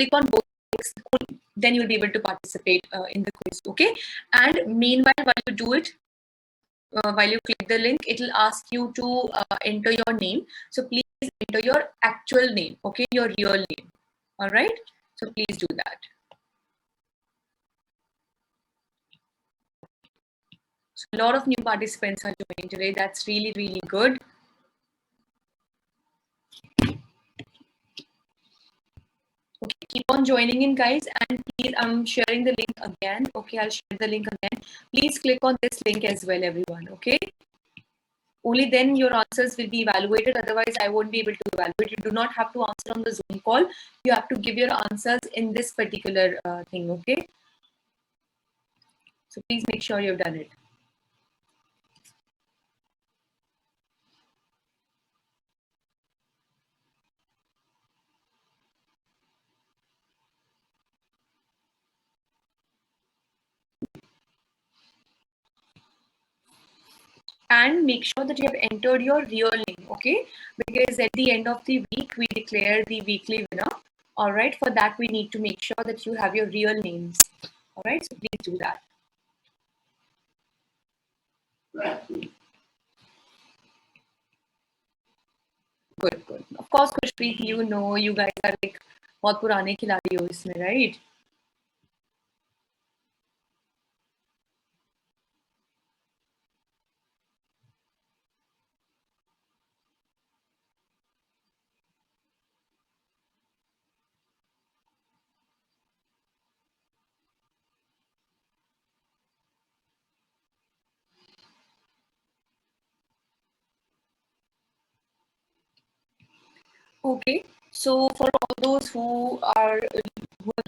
click on both links, then you'll be able to participate in the quiz. Okay. And meanwhile, while you do it, while you click the link, it will ask you to enter your name. So please enter your actual name, okay, your real name. All right. So please do that. So a lot of new participants are joining today. That's really, really good. Okay, keep on joining in, guys, and please, I'm sharing the link again. Okay, I'll share the link again. Please click on this link as well, everyone. Okay. Only then your answers will be evaluated. Otherwise, I won't be able to evaluate. You do not have to answer on the Zoom call. You have to give your answers in this particular thing. Okay. So please make sure you've done it. And make sure that you have entered your real name, okay? Because at the end of the week, we declare the weekly winner. All right, for that, we need to make sure that you have your real names. All right, so please do that. Good, good. Of course, Khushpreet, you know, you guys are like बहुत पुराने खिलाड़ी हो इसमें, right? Okay, so for all those who have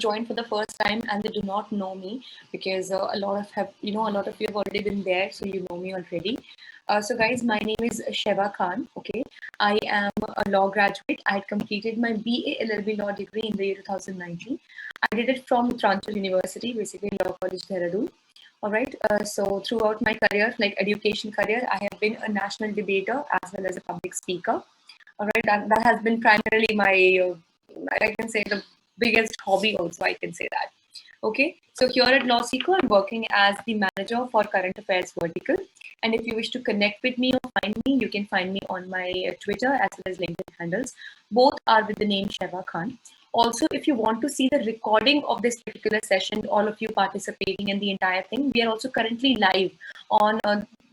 joined for the first time and they do not know me, because a lot of you have already been there, so you know me already. So guys, my name is Sheba Khan. Okay, I am a law graduate. I had completed my BA LLB law degree in the year 2019. I did it from Uttarakhand University, basically Law College Dehradun. All right. So throughout my career, like education career, I have been a national debater as well as a public speaker. All right, that has been primarily my, I can say, the biggest hobby also, I can say that. Okay, so here at LawSeeker, I'm working as the manager for current affairs vertical. And if you wish to connect with me or find me, you can find me on my Twitter as well as LinkedIn handles. Both are with the name Sheba Khan. Also, if you want to see the recording of this particular session, all of you participating in the entire thing, we are also currently live on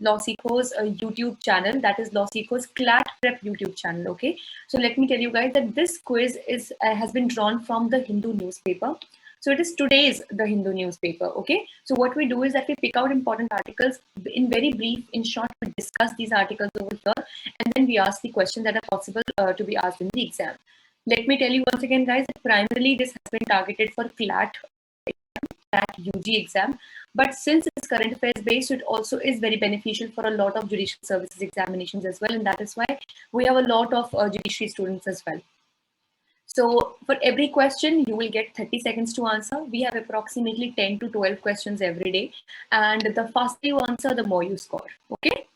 LawSeeker's YouTube channel, that is LawSeeker's CLAT Prep YouTube channel. Okay, so let me tell you guys that this quiz has been drawn from the Hindu newspaper. So it is today's the Hindu newspaper. Okay, so what we do is that we pick out important articles in very brief, in short, we discuss these articles over here, and then we ask the questions that are possible to be asked in the exam. Let me tell you once again, guys, that primarily this has been targeted for CLAT UG exam. But since it's current affairs based, it also is very beneficial for a lot of judicial services examinations as well. And that is why we have a lot of judiciary students as well. So for every question, you will get 30 seconds to answer. We have approximately 10 to 12 questions every day. And the faster you answer, the more you score. Okay.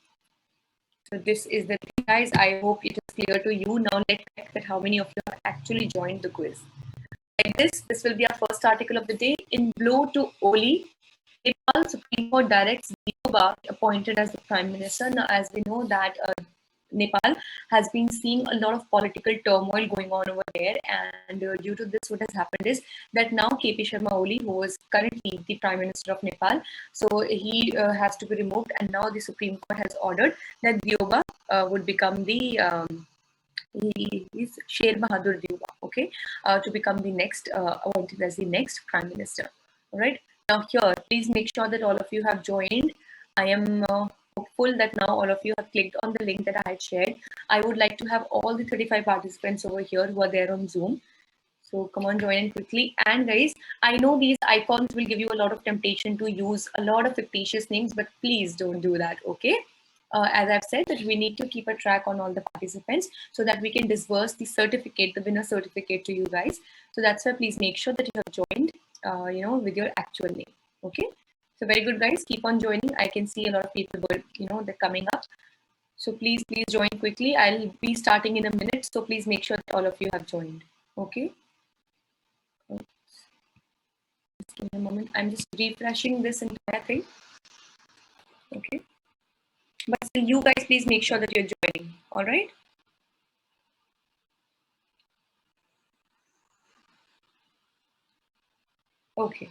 So this is the thing, guys. I hope it is clear to you. Now let's check that how many of you have actually joined the quiz. Like this will be our first article of the day. In blow to Oli, Nepal Supreme Court directs Diyoba appointed as the Prime Minister. Now, as we know that Nepal has been seeing a lot of political turmoil going on over there, and due to this, what has happened is that now KP Sharma Oli, who is currently the Prime Minister of Nepal, so he has to be removed, and now the Supreme Court has ordered that Diyoba would become the he is Sher Bahadur Diyoba, okay, to become the next appointed as the next Prime Minister. All right. Now here, please make sure that all of you have joined. I am hopeful that now all of you have clicked on the link that I had shared. I would like to have all the 35 participants over here who are there on Zoom. So come on, join in quickly. And guys, I know these icons will give you a lot of temptation to use a lot of fictitious names, but please don't do that, okay? As I've said, that we need to keep a track on all the participants so that we can disburse the certificate, the winner certificate to you guys. So that's why please make sure that you have joined, with your actual name, okay? So very good, guys. Keep on joining. I can see a lot of people, they're coming up. So please join quickly. I'll be starting in a minute. So please make sure that all of you have joined, okay? Just give me a moment. I'm just refreshing this entire thing. Okay. But still, you guys please make sure that you're joining. All right. Okay.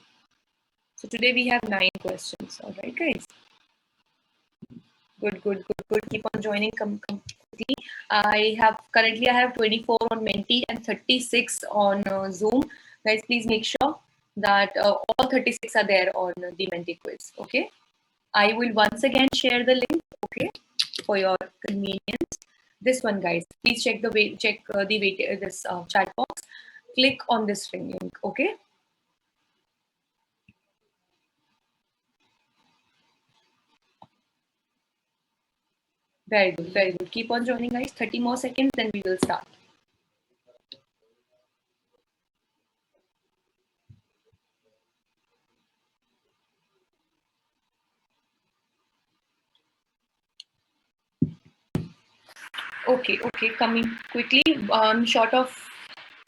So today we have 9 questions. All right, guys. Good, good, good, good. Keep on joining quickly. I have 24 on Menti and 36 on Zoom. Guys, please make sure that all 36 are there on the Menti quiz. Okay. I will once again share the link. Okay, for your convenience. This one, guys. Please check this chat box. Click on this link. Okay. Very good, very good. Keep on joining, guys. 30 more seconds, then we will start. Okay, okay. Coming quickly. Short of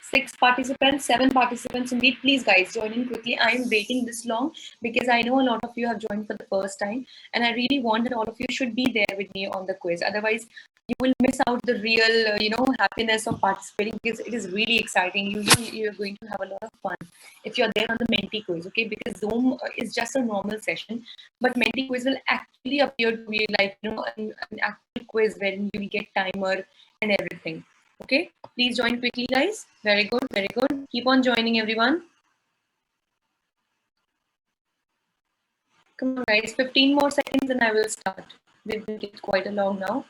7 participants indeed. Please, guys, join in quickly. I am waiting this long because I know a lot of you have joined for the first time, and I really want that all of you should be there with me on the quiz. Otherwise, you will miss out the real, happiness of participating because it is really exciting. You're going to have a lot of fun if you're there on the Menti quiz, okay? Because Zoom is just a normal session, but Menti quiz will actually appear to be like, an actual quiz wherein you will get timer and everything. Okay, please join quickly, guys. Very good, very good. Keep on joining, everyone. Come on, guys. 15 more seconds and I will start. We've been quite along now.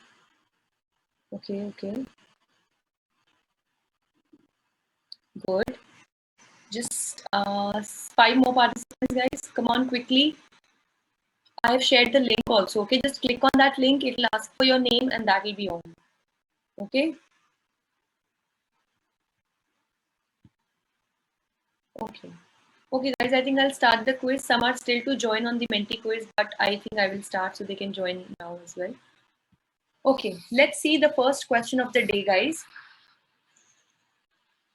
Okay, okay. Good. Just 5 more participants, guys. Come on, quickly. I have shared the link also. Okay, just click on that link. It will ask for your name and that will be all. Okay. Okay. Okay, guys, I think I'll start the quiz. Some are still to join on the Menti quiz, but I think I will start so they can join now as well. Okay, let's see the first question of the day, guys.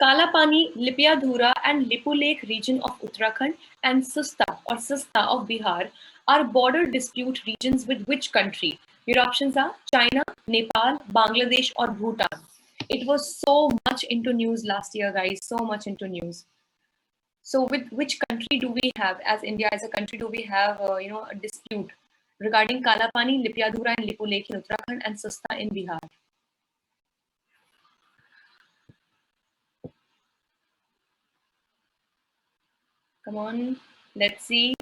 Kalapani, Lipiadhura, and Lipu Lake region of Uttarakhand and Susta of Bihar are border dispute regions with which country? Your options are China, Nepal, Bangladesh, or Bhutan. It was so much into news last year, guys. So much into news. So, with which country do we have, as India as a country, do we have a dispute regarding Kalapani, Lipiadhura, and Lipu Lake in Uttarakhand and Susta in Bihar? Come on, let's see.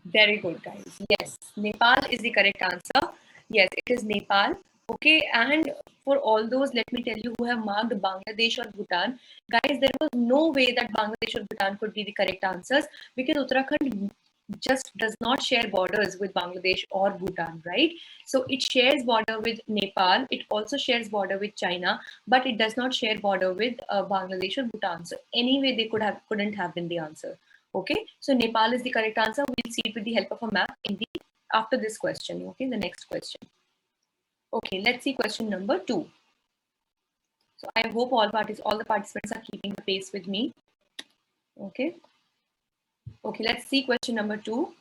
Very good, guys. Yes, Nepal is the correct answer. Yes, it is Nepal. Okay, and for all those, let me tell you, who have marked Bangladesh or Bhutan, guys, there was no way that Bangladesh or Bhutan could be the correct answers because Uttarakhand just does not share borders with Bangladesh or Bhutan, right? So it shares border with Nepal. It also shares border with China, but it does not share border with Bangladesh or Bhutan. So anyway, they couldn't have been the answer. Okay, so Nepal is the correct answer. We'll see it with the help of a map in the after this question. Okay, the next question. Okay, let's see question number 2. So I hope all the participants are keeping the pace with me. Okay. Okay, let's see question number 2.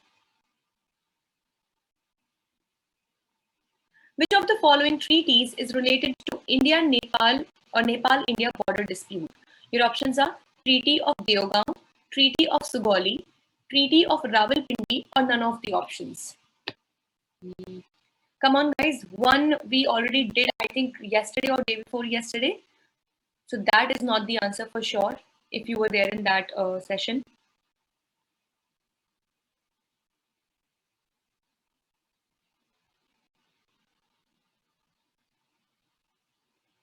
Which of the following treaties is related to India-Nepal or Nepal-India border dispute? Your options are Treaty of Deogaon, Treaty of Sugauli, Treaty of Rawalpindi, or none of the options. Come on, guys. One we already did, I think, yesterday or day before yesterday. So that is not the answer for sure if you were there in that session.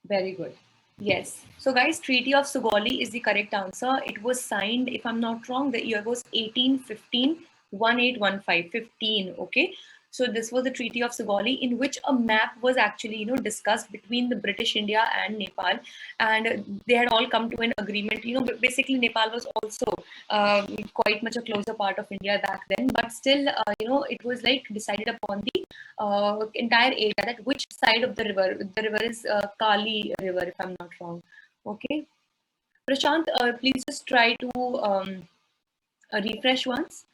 Very good. Yes. So, guys, Treaty of Sugauli is the correct answer. It was signed, if I'm not wrong, the year was 1815, 1815, 15. Okay. So this was the Treaty of Sugauli, in which a map was actually, discussed between the British India and Nepal, and they had all come to an agreement. Basically Nepal was also quite much a closer part of India back then, but still, it was like decided upon the entire area that which side of the river is Kali River, if I'm not wrong. Okay. Prashant, please just try to refresh once.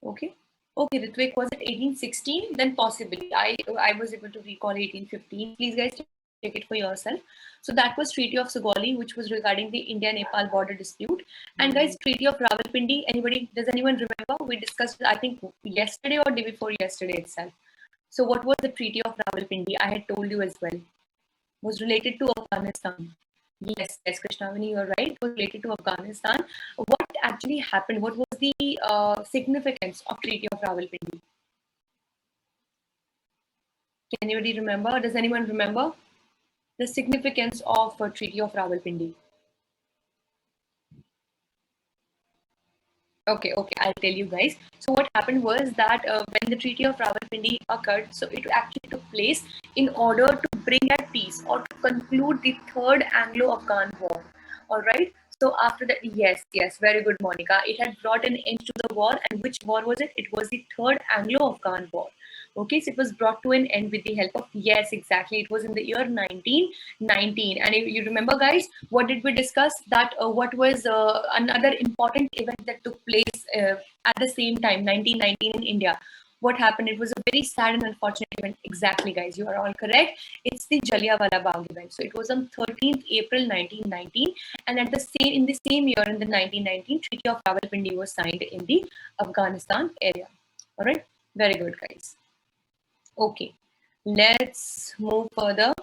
Okay. Okay, Ritvik, was it 1816? Then possibly. I was able to recall 1815. Please, guys, check it for yourself. So that was Treaty of Sugauli, which was regarding the India-Nepal border dispute. And guys, Treaty of Rawalpindi. Does anyone remember? We discussed it, I think, yesterday or day before yesterday itself. So what was the Treaty of Rawalpindi? I had told you as well. Was related to Afghanistan. Yes, yes, Krishnavani, you're right. It was related to Afghanistan. What actually happened? What was the significance of Treaty of Rawalpindi? Can anybody remember? Does anyone remember the significance of Treaty of Rawalpindi? Okay, I'll tell you guys. So what happened was that when the Treaty of Rawalpindi occurred, so it actually took place in order to bring at peace or to conclude the Third Anglo-Afghan War. All right. So after that, yes, very good, Monica. It had brought an end to the war, and which war was it? It was the Third Anglo-Afghan War. Okay, so it was brought to an end with the help of, yes, exactly. It was in the year 1919. And if you remember, guys, what did we discuss? That what was another important event that took place at the same time, 1919 in India? What happened? It was a very sad and unfortunate event. Exactly, guys, you are all correct. It's the Jallianwala Bagh event. So it was on 13th April 1919, and at the same in the same year, in the 1919, Treaty of Rawalpindi was signed in the Afghanistan area. All right, very good, guys. Okay, let's move further.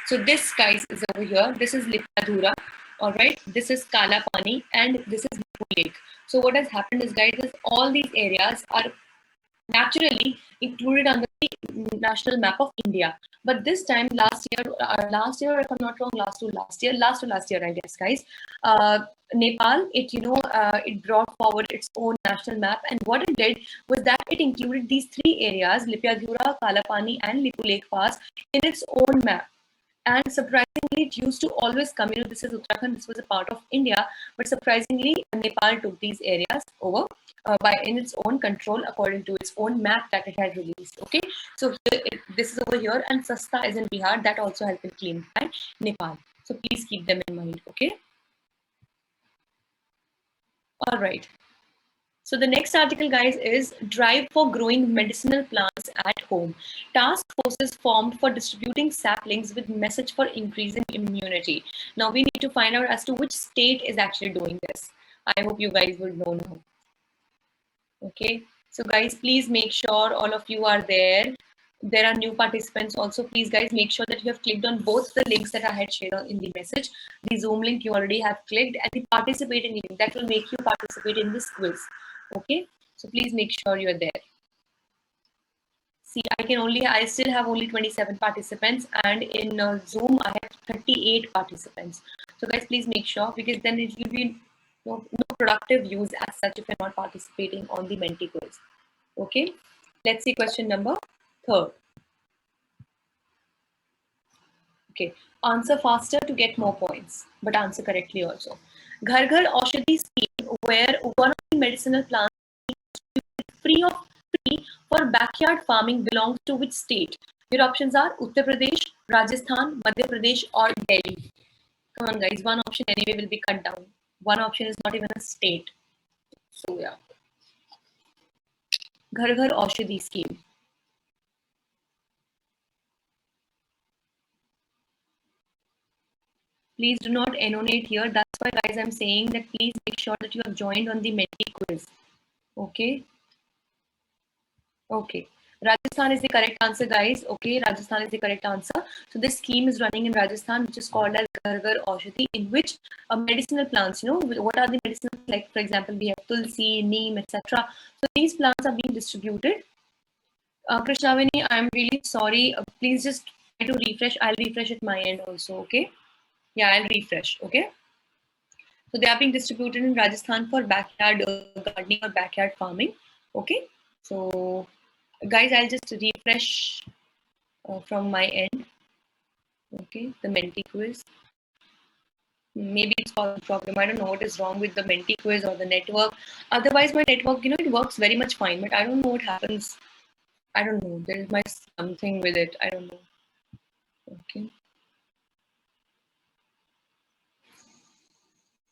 So this, guys, is over here. This is Lippadura. All right, this is Kala Pani, and this is Nipu Lake. So what has happened is, guys, is all these areas are naturally included on the national map of India. But this time, last year, if I'm not wrong, last to last year, I guess, guys, Nepal, it brought forward its own national map, and what it did was that it included these three areas, Lipyadhura, Kalapani, and Lipu Lake Pass, in its own map. And surprisingly, it used to always come, this is Uttarakhand, this was a part of India, but surprisingly, Nepal took these areas over by in its own control according to its own map that it had released. Okay, so here, this is over here, and Sasta is in Bihar, that also has been claimed by Nepal. So please keep them in mind. Okay. All right. So the next article, guys, is Drive for Growing Medicinal Plants at Home. Task forces formed for distributing saplings with message for increasing immunity. Now we need to find out as to which state is actually doing this. I hope you guys would know now. Okay. So guys, please make sure all of you are there. There are new participants also. Please, guys, make sure that you have clicked on both the links that I had shared in the message. The Zoom link you already have clicked, and the participating link that will make you participate in this quiz. Okay, so please make sure you're there. See, I still have only 27 participants, and in Zoom I have 38 participants. So guys, please make sure, because then it will be no productive use as such if you're not participating on the Menti quiz. Okay, let's see question number 3. Okay, answer faster to get more points, but answer correctly also. Ghar Ghar Aushadhi scheme, where one of the medicinal plants free for backyard farming belongs to which state? Your options are Uttar Pradesh, Rajasthan, Madhya Pradesh, or Delhi. Come on, guys. One option anyway will be cut down. One option is not even a state. So yeah. Ghar Ghar Aushadhi scheme. Please do not annotate here. That's why, guys, I'm saying that please make sure that you have joined on the Menti quiz. Okay. Okay. Rajasthan is the correct answer, guys. Okay, Rajasthan is the correct answer. So this scheme is running in Rajasthan, which is called as Ghar Ghar Aushadhi, in which medicinal plants, what are the medicinal, like for example, we have tulsi, neem, etc. So these plants are being distributed. Krishnavani, I'm really sorry. Please just try to refresh. I'll refresh at my end also, okay? Yeah, I'll refresh, okay? So they are being distributed in Rajasthan for backyard gardening or backyard farming, okay? So guys, I'll just refresh from my end. Okay, the Menti quiz. Maybe it's causing problem. I don't know what is wrong with the Menti quiz or the network. Otherwise, my network, it works very much fine, but I don't know what happens. I don't know. There is something with it. I don't know. Okay.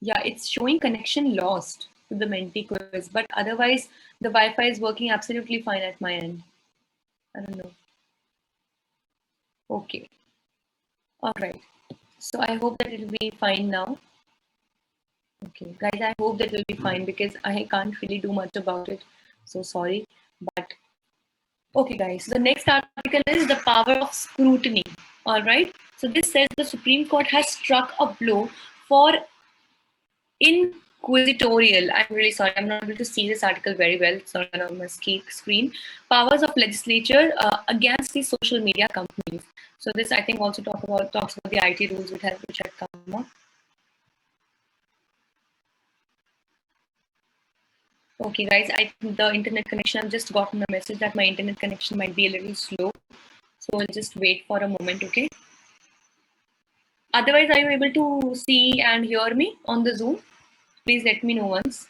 Yeah, it's showing connection lost to the Menti quiz, but otherwise the Wi-Fi is working absolutely fine at my end. I don't know. Okay. All right. So I hope that it will be fine now. Okay, guys, I hope that will be fine because I can't really do much about it. So sorry. But okay, guys. So the next article is the power of scrutiny. All right. So this says the Supreme Court has struck a blow for inquisitorial. I'm really sorry. I'm not able to see this article very well. It's not on my screen. Powers of legislature against the social media companies. So this, I think, also talks about the IT rules which had come up. Okay, guys, the internet connection, I've just gotten a message that my internet connection might be a little slow. So I'll just wait for a moment, okay? Otherwise, are you able to see and hear me on the Zoom? Please let me know once.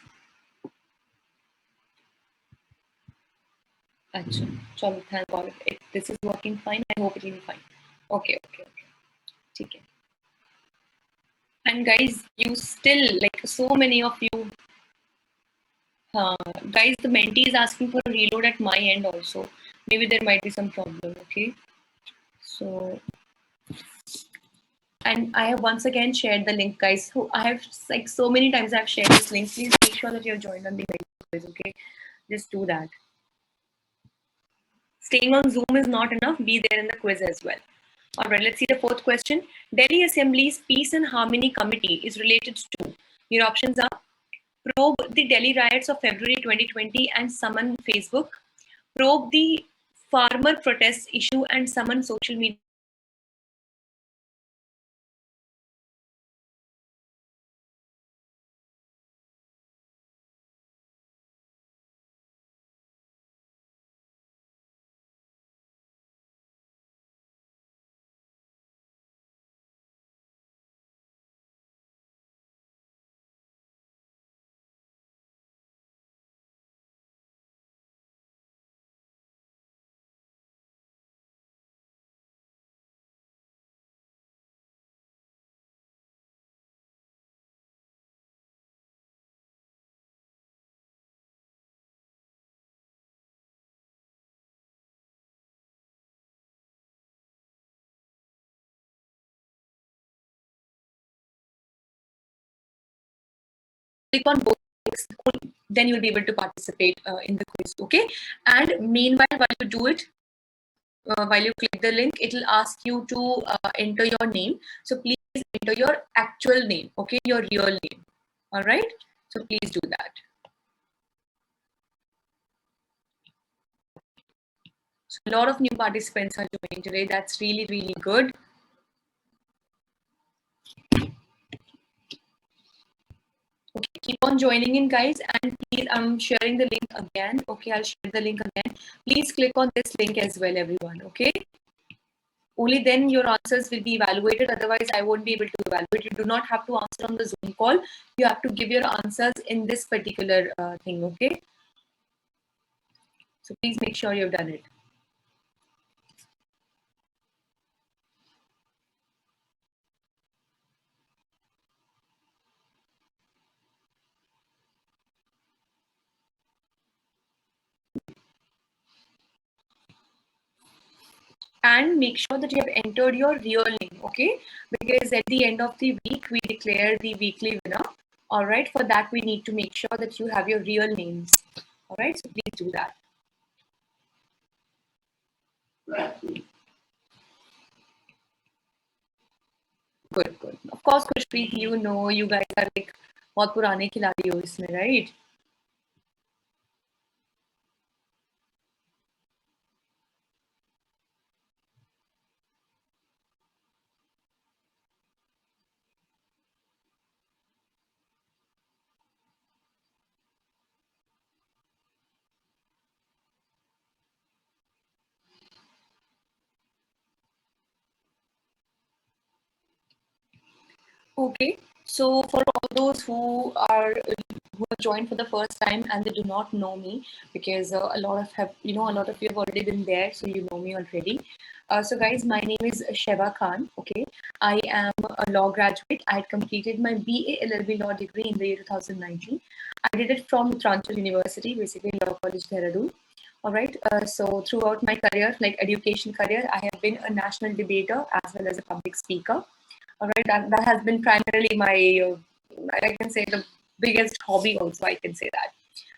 Achha, chalo, thank God. If this is working fine, I hope it will be fine. Okay. Okay. And guys, you still, like so many of you, guys, the Menti is asking for a reload at my end also. Maybe there might be some problem, okay? So, and I have once again shared the link, guys. So I have, like, so many times I've shared this link. Please make sure that you're joined on the quiz, okay? Just do that. Staying on Zoom is not enough. Be there in the quiz as well. All right, let's see the fourth question. Delhi Assembly's Peace and Harmony Committee is related to. Your options are probe the Delhi riots of February 2020 and summon Facebook, probe the farmer protests issue and summon social media. Click on both links, then you'll be able to participate in the quiz, okay? And meanwhile, while you do it, while you click the link, it will ask you to enter your name. So please enter your actual name, okay? Your real name, all right? So please do that. So a lot of new participants are joining today. That's really, really good. Okay, keep on joining in, guys. And please, I'm sharing the link again. Okay, I'll share the link again. Please click on this link as well, everyone. Okay. Only then your answers will be evaluated. Otherwise, I won't be able to evaluate. You do not have to answer on the Zoom call. You have to give your answers in this particular thing. Okay. So please make sure you've done it. And make sure that you have entered your real name, okay? Because at the end of the week, we declare the weekly winner. All right, for that, we need to make sure that you have your real names. All right, so please do that. Good. Of course, Khushpreet, you guys are like बहुत पुराने खिलाड़ी हो इसमें, right? Okay, so for all those who have joined for the first time and they do not know me, because a lot of you have already been there, so you know me already. So guys, my name is Sheva Khan. Okay, I am a law graduate. I had completed my BA LLB law degree in the year 2019. I did it from Uttarakhand University, basically Law College Dehradun. All right. So throughout my career, like education career, I have been a national debater as well as a public speaker. All right, that has been primarily my, I can say, the biggest hobby also, I can say that.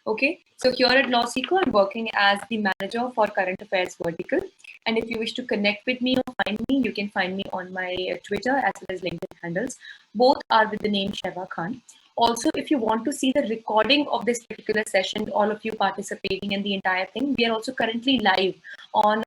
Okay, so here at LawSeeker, I'm working as the manager for current affairs vertical. And if you wish to connect with me or find me, you can find me on my Twitter as well as LinkedIn handles. Both are with the name Sheva Khan. Also, if you want to see the recording of this particular session, all of you participating in the entire thing, we are also currently live on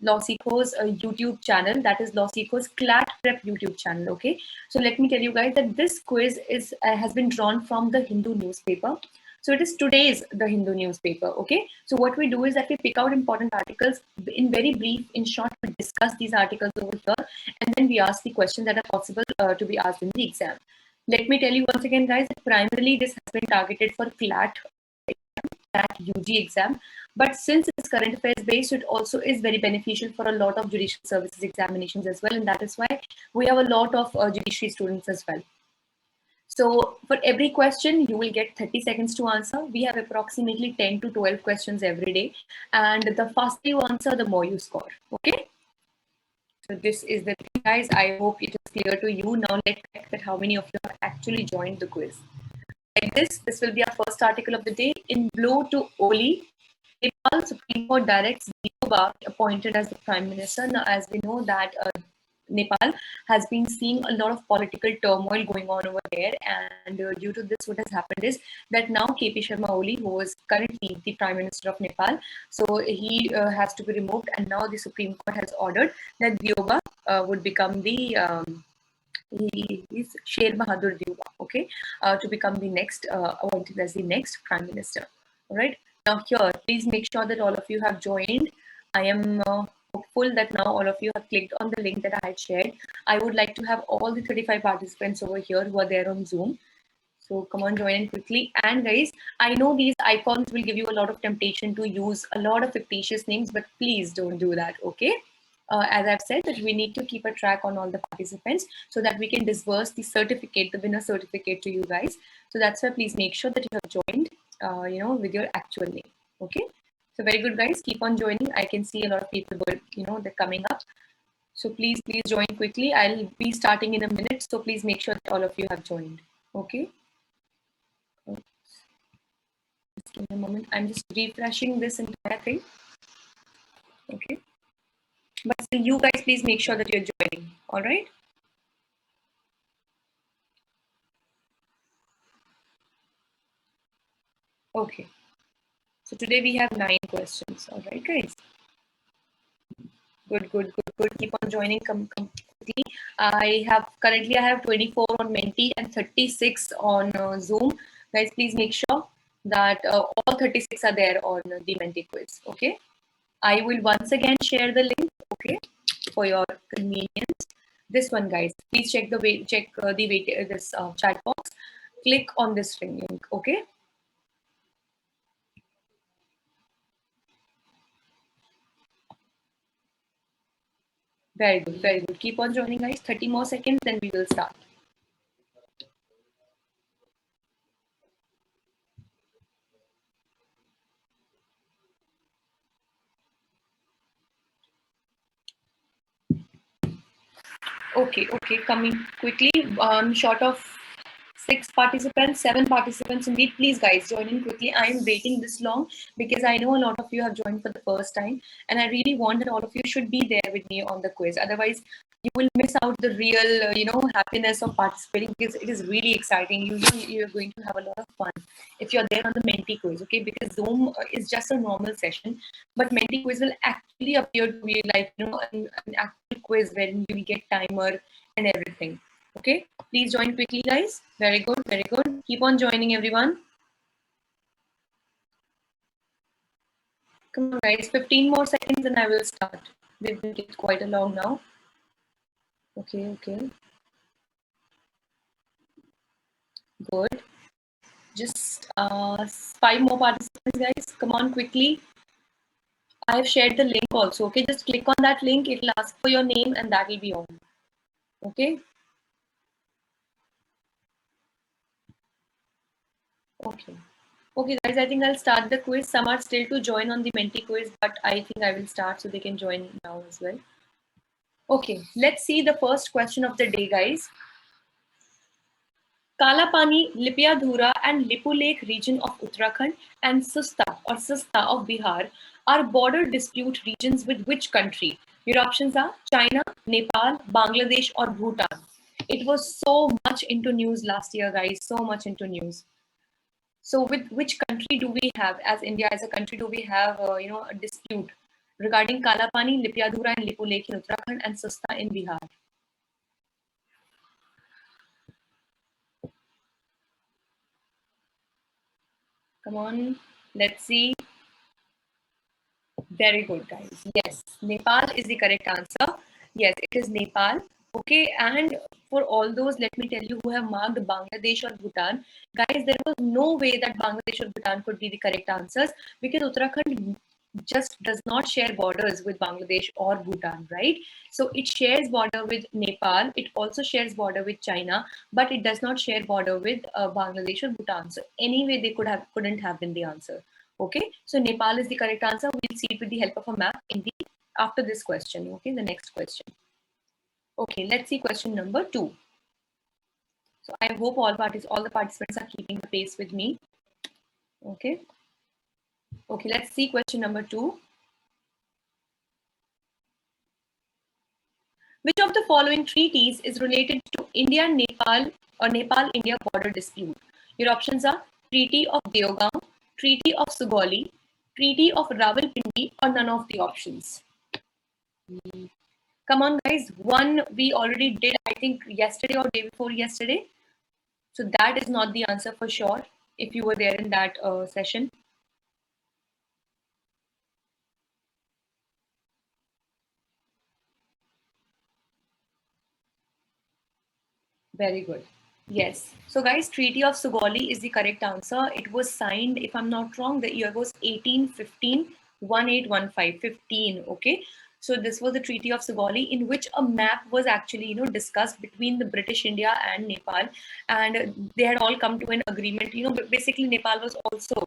LawSeeker's YouTube channel, that is LawSeeker's CLAT Prep YouTube channel. Okay, so let me tell you guys that this quiz is has been drawn from the Hindu newspaper. So it is today's the Hindu newspaper. Okay, so what we do is that we pick out important articles in very brief, in short, we discuss these articles over here, and then we ask the questions that are possible to be asked in the exam. Let me tell you once again, guys, that primarily this has been targeted for CLAT UG exam. But since it's current affairs based, it also is very beneficial for a lot of judicial services examinations as well. And that is why we have a lot of judiciary students as well. So for every question, you will get 30 seconds to answer. We have approximately 10 to 12 questions every day. And the faster you answer, the more you score. Okay. So this is the thing, guys. I hope it is clear to you. Now let's check that how many of you have actually joined the quiz. Like this will be our first article of the day. In blow to Oli, Nepal Supreme Court directs Diyoba appointed as the Prime Minister. Now, as we know that Nepal has been seeing a lot of political turmoil going on over there, and due to this, what has happened is that now KP Sharma Oli, who is currently the Prime Minister of Nepal, so he has to be removed, and now the Supreme Court has ordered that Diyoba would become the he is Sher Bahadur Diyoba, okay, to become the next appointed as the next Prime Minister. All right. Now here, please make sure that all of you have joined. I am hopeful that now all of you have clicked on the link that I had shared. I would like to have all the 35 participants over here who are there on Zoom. So come on, join in quickly. And guys, I know these icons will give you a lot of temptation to use a lot of fictitious names, but please don't do that, okay? As I've said, that we need to keep a track on all the participants so that we can disburse the certificate, the winner certificate to you guys. So that's why please make sure that you have joined, with your actual name, okay? So very good, guys. Keep on joining. I can see a lot of people, they're coming up. So please join quickly. I'll be starting in a minute. So please make sure that all of you have joined, okay? Just give me a moment. I'm just refreshing this entire thing. Okay. But still, you guys, please make sure that you're joining. All right. Okay. So today we have 9 questions. All right, guys. Good. Keep on joining. Come quickly. I have 24 on Menti and 36 on Zoom. Guys, please make sure that all 36 are there on the Menti quiz. Okay. I will once again share the link. Okay, for your convenience. This one, guys. Please check the chat box. Click on this link. Okay. Very good. Keep on joining, guys. 30 more seconds, then we will start. Okay, coming quickly. Short of 6 participants, 7 participants indeed. Please, guys, join in quickly. I am waiting this long because I know a lot of you have joined for the first time, and I really want that all of you should be there with me on the quiz. Otherwise, you will miss out the real, happiness of participating because it is really exciting. You're going to have a lot of fun if you're there on the Menti quiz, okay? Because Zoom is just a normal session, but Menti quiz will actually appear to be like, an actual quiz wherein you will get timer and everything. Okay, please join quickly, guys. Very good. Keep on joining, everyone. Come on, guys. 15 more seconds and I will start. We've been quite a long now. Okay. Good. Just 5 more participants, guys. Come on, quickly. I have shared the link also. Okay, just click on that link. It will ask for your name and that will be all. Okay. Okay. Okay, guys, I think I'll start the quiz. Some are still to join on the Menti quiz, but I think I will start so they can join now as well. Okay, let's see the first question of the day, guys. Kalapani, Lipiadhura, and Lipu Lake region of Uttarakhand and Susta of Bihar are border dispute regions with which country? Your options are China, Nepal, Bangladesh, or Bhutan. It was so much into news last year, guys. So much into news. So, with which country do we have, as India as a country, do we have a dispute regarding Kalapani, Lipiadhura, and Lipu Lake in Uttarakhand and Susta in Bihar? Come on, let's see. Very good, guys. Yes, Nepal is the correct answer. Yes, it is Nepal. Okay, and for all those, let me tell you, who have marked Bangladesh or Bhutan, guys, there was no way that Bangladesh or Bhutan could be the correct answers because Uttarakhand just does not share borders with Bangladesh or Bhutan, right? So it shares border with Nepal. It also shares border with China, but it does not share border with Bangladesh or Bhutan. So anyway, they couldn't have been the answer. Okay, so Nepal is the correct answer. We'll see it with the help of a map in the after this question. Okay, the next question. Okay, let's see question number 2. So I hope all the participants are keeping the pace with me. Okay. Okay, let's see question number 2. Which of the following treaties is related to India-Nepal or Nepal-India border dispute? Your options are Treaty of Deogaon, Treaty of Sugauli, Treaty of Rawalpindi, or none of the options. Come on, guys. One we already did, I think, yesterday or day before yesterday. So that is not the answer for sure if you were there in that session. Very good. Yes. So, guys, Treaty of Sugauli is the correct answer. It was signed, if I'm not wrong, the year was 1815, 1815, 15. Okay. So this was the Treaty of Sugauli, in which a map was actually, discussed between the British India and Nepal, and they had all come to an agreement. Basically Nepal was also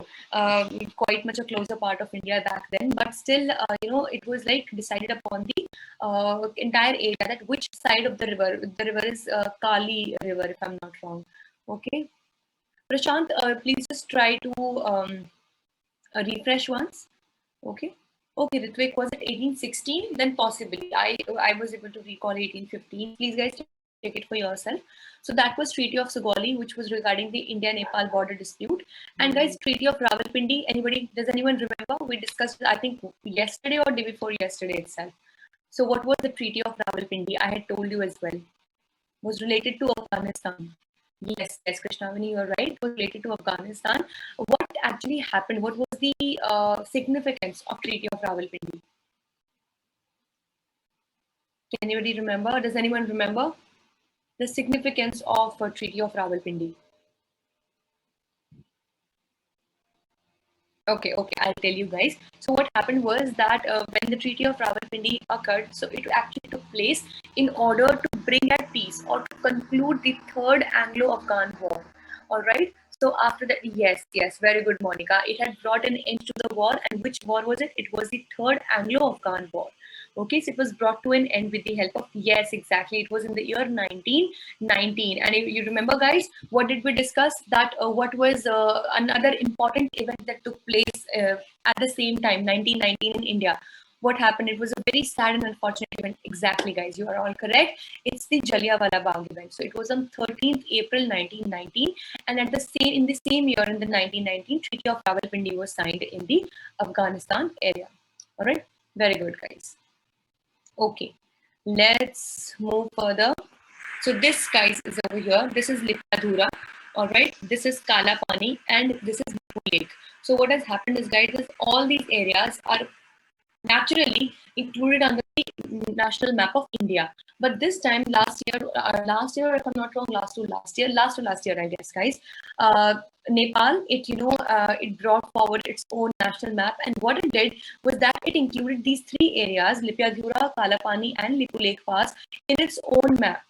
quite much a closer part of India back then, but still, it was like decided upon the entire area that which side of the river is Kali River, if I'm not wrong. Okay, Prashant, please just try to refresh once. Okay. Okay, Ritvik, was it 1816? Then possibly. I was able to recall 1815. Please, guys, check it for yourself. So that was Treaty of Sugauli, which was regarding the India-Nepal border dispute. And guys, Treaty of Rawalpindi. Does anyone remember? We discussed, I think, yesterday or day before yesterday itself. So what was the Treaty of Rawalpindi? I had told you as well. Was related to Afghanistan. Yes, Krishnavani, you're right. It was related to Afghanistan. What actually happened? What was the significance of Treaty of Rawalpindi? Can anybody remember? Does anyone remember the significance of Treaty of Rawalpindi? Okay, I'll tell you guys. So what happened was that when the Treaty of Rawalpindi occurred, so it actually took place in order to bring at peace or to conclude the Third Anglo-Afghan War. All right. So after that, yes, very good, Monica. It had brought an end to the war, and which war was it? It was the Third Anglo-Afghan War. Okay, so it was brought to an end with the help of, yes, exactly. It was in the year 1919. And if you remember, guys, what did we discuss? That what was another important event that took place at the same time, 1919 in India. What happened? It was a very sad and unfortunate event. Exactly, guys, you are all correct. It's the Jallianwala Bagh event. So it was on 13th April 1919, and in the same year, in the 1919, Treaty of Rawalpindi was signed in the Afghanistan area. All right, very good, guys. Okay, let's move further. So this, guys, is over here. This is Lipiadhura. All right, this is Kala Pani, and this is Lipu Lake. So what has happened is, guys, is all these areas are naturally included on the national map of India. But this time, last year, if I'm not wrong, last to last year, I guess, guys, Nepal, it brought forward its own national map, and what it did was that it included these three areas, Lipyadhura, Kalapani, and Lipulekh Pass, in its own map.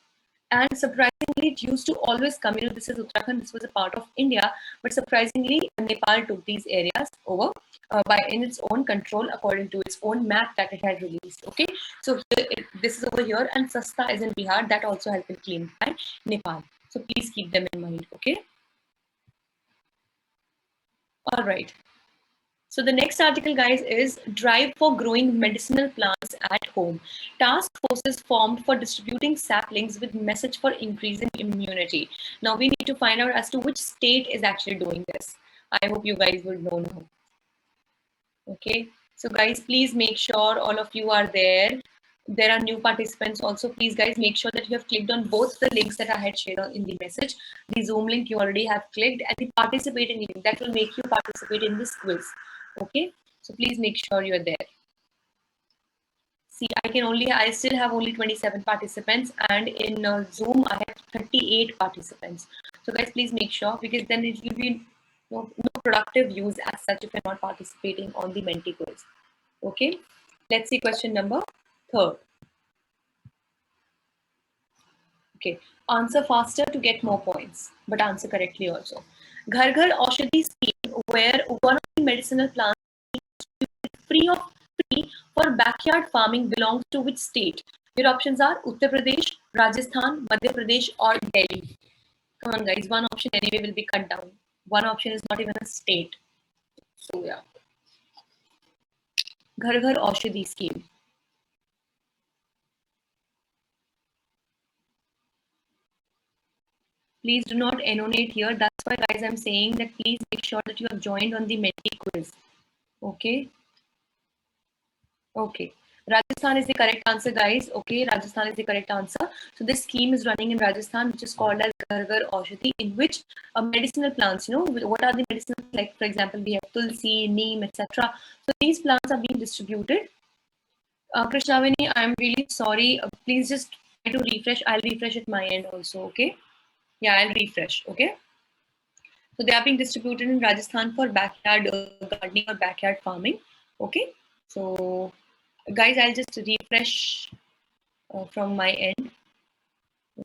And surprisingly, it used to always come, this is Uttarakhand, this was a part of India, but surprisingly, Nepal took these areas over by in its own control according to its own map that it had released. Okay, so this is over here, and Sasta is in Bihar, that also has been claimed by Nepal. So please keep them in mind. Okay. All right. So the next article, guys, is Drive for Growing Medicinal Plants at Home. Task forces formed for distributing saplings with message for increasing immunity. Now we need to find out as to which state is actually doing this. I hope you guys would know now. Okay. So guys, please make sure all of you are there. There are new participants also. Please, guys, make sure that you have clicked on both the links that I had shared in the message. The Zoom link you already have clicked, and the participating link that will make you participate in this quiz. Okay, so please make sure you're there. See, I still have only 27 participants, and in Zoom I have 38 participants. So guys, please make sure, because then it will be no productive use as such if you're not participating on the Menti quiz. Okay, let's see question number 3. Okay, answer faster to get more points, but answer correctly also. Ghar Ghar Aushadhi scheme, where one of the medicinal plants free for backyard farming belongs to which state? Your options are Uttar Pradesh, Rajasthan, Madhya Pradesh, or Delhi. Come on, guys. One option anyway will be cut down. One option is not even a state. So yeah. Ghar Ghar Aushadhi scheme. Please do not annotate here. That's why, guys, I'm saying that please make sure that you have joined on the Menti quiz. Okay. Okay. Rajasthan is the correct answer, guys. Okay, Rajasthan is the correct answer. So this scheme is running in Rajasthan, which is called as Ghar Ghar Aushadhi, in which medicinal plants, what are the medicinal, like for example, we have tulsi, neem, etc. So these plants are being distributed. Krishnavani, I'm really sorry. Please just try to refresh. I'll refresh at my end also, okay? Yeah, I'll refresh, okay? So they are being distributed in Rajasthan for backyard gardening or backyard farming, okay? So guys, I'll just refresh from my end.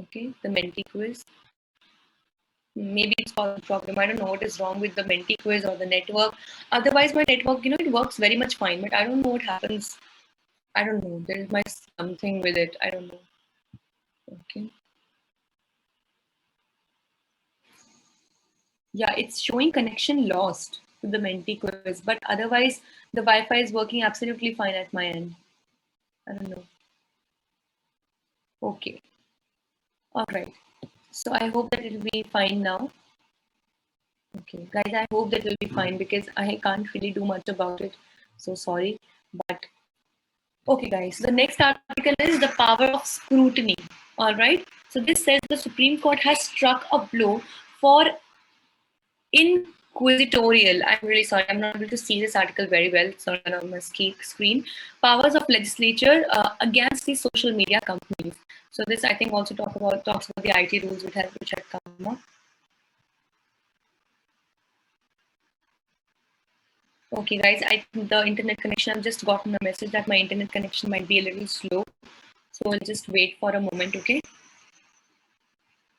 Okay, the Menti quiz. Maybe it's called a problem. I don't know what is wrong with the Menti quiz or the network. Otherwise, my network, it works very much fine, but I don't know what happens. I don't know. There is something with it. I don't know. Okay. Yeah, it's showing connection lost to the Menti quiz, but otherwise, the Wi-Fi is working absolutely fine at my end. I don't know. Okay. All right. So I hope that it will be fine now. Okay, guys, I hope that will be fine because I can't really do much about it. So sorry, but okay, guys. So the next article is the power of scrutiny. All right. So this says the Supreme Court has struck a blow for inquisitorial. I'm really sorry. I'm not able to see this article very well. It's not on my screen. Powers of legislature against the social media companies. So this, I think, also talks about the IT rules which had come up. Okay, guys, the internet connection, I've just gotten a message that my internet connection might be a little slow. So I'll just wait for a moment, okay?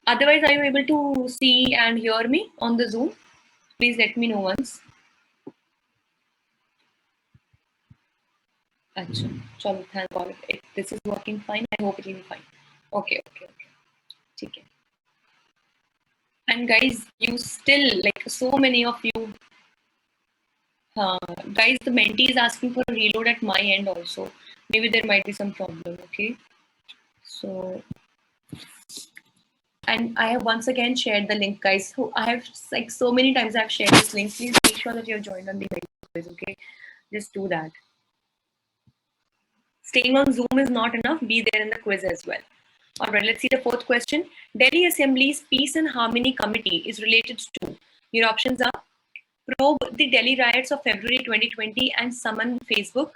Otherwise, are you able to see and hear me on the Zoom? Please let me know once. Achha, chalo, thank God. If this is working fine, I hope it will be fine. Okay. Okay. And guys, you still, like so many of you, guys, the Menti is asking for a reload at my end also. Maybe there might be some problem, okay? So, and I have once again shared the link, guys. So I have, like, so many times I've shared this link. Please make sure that you're joined on the quiz, okay? Just do that. Staying on Zoom is not enough. Be there in the quiz as well. All right, let's see the 4th question. Delhi Assembly's Peace and Harmony Committee is related to. Your options are probe the Delhi riots of February 2020 and summon Facebook,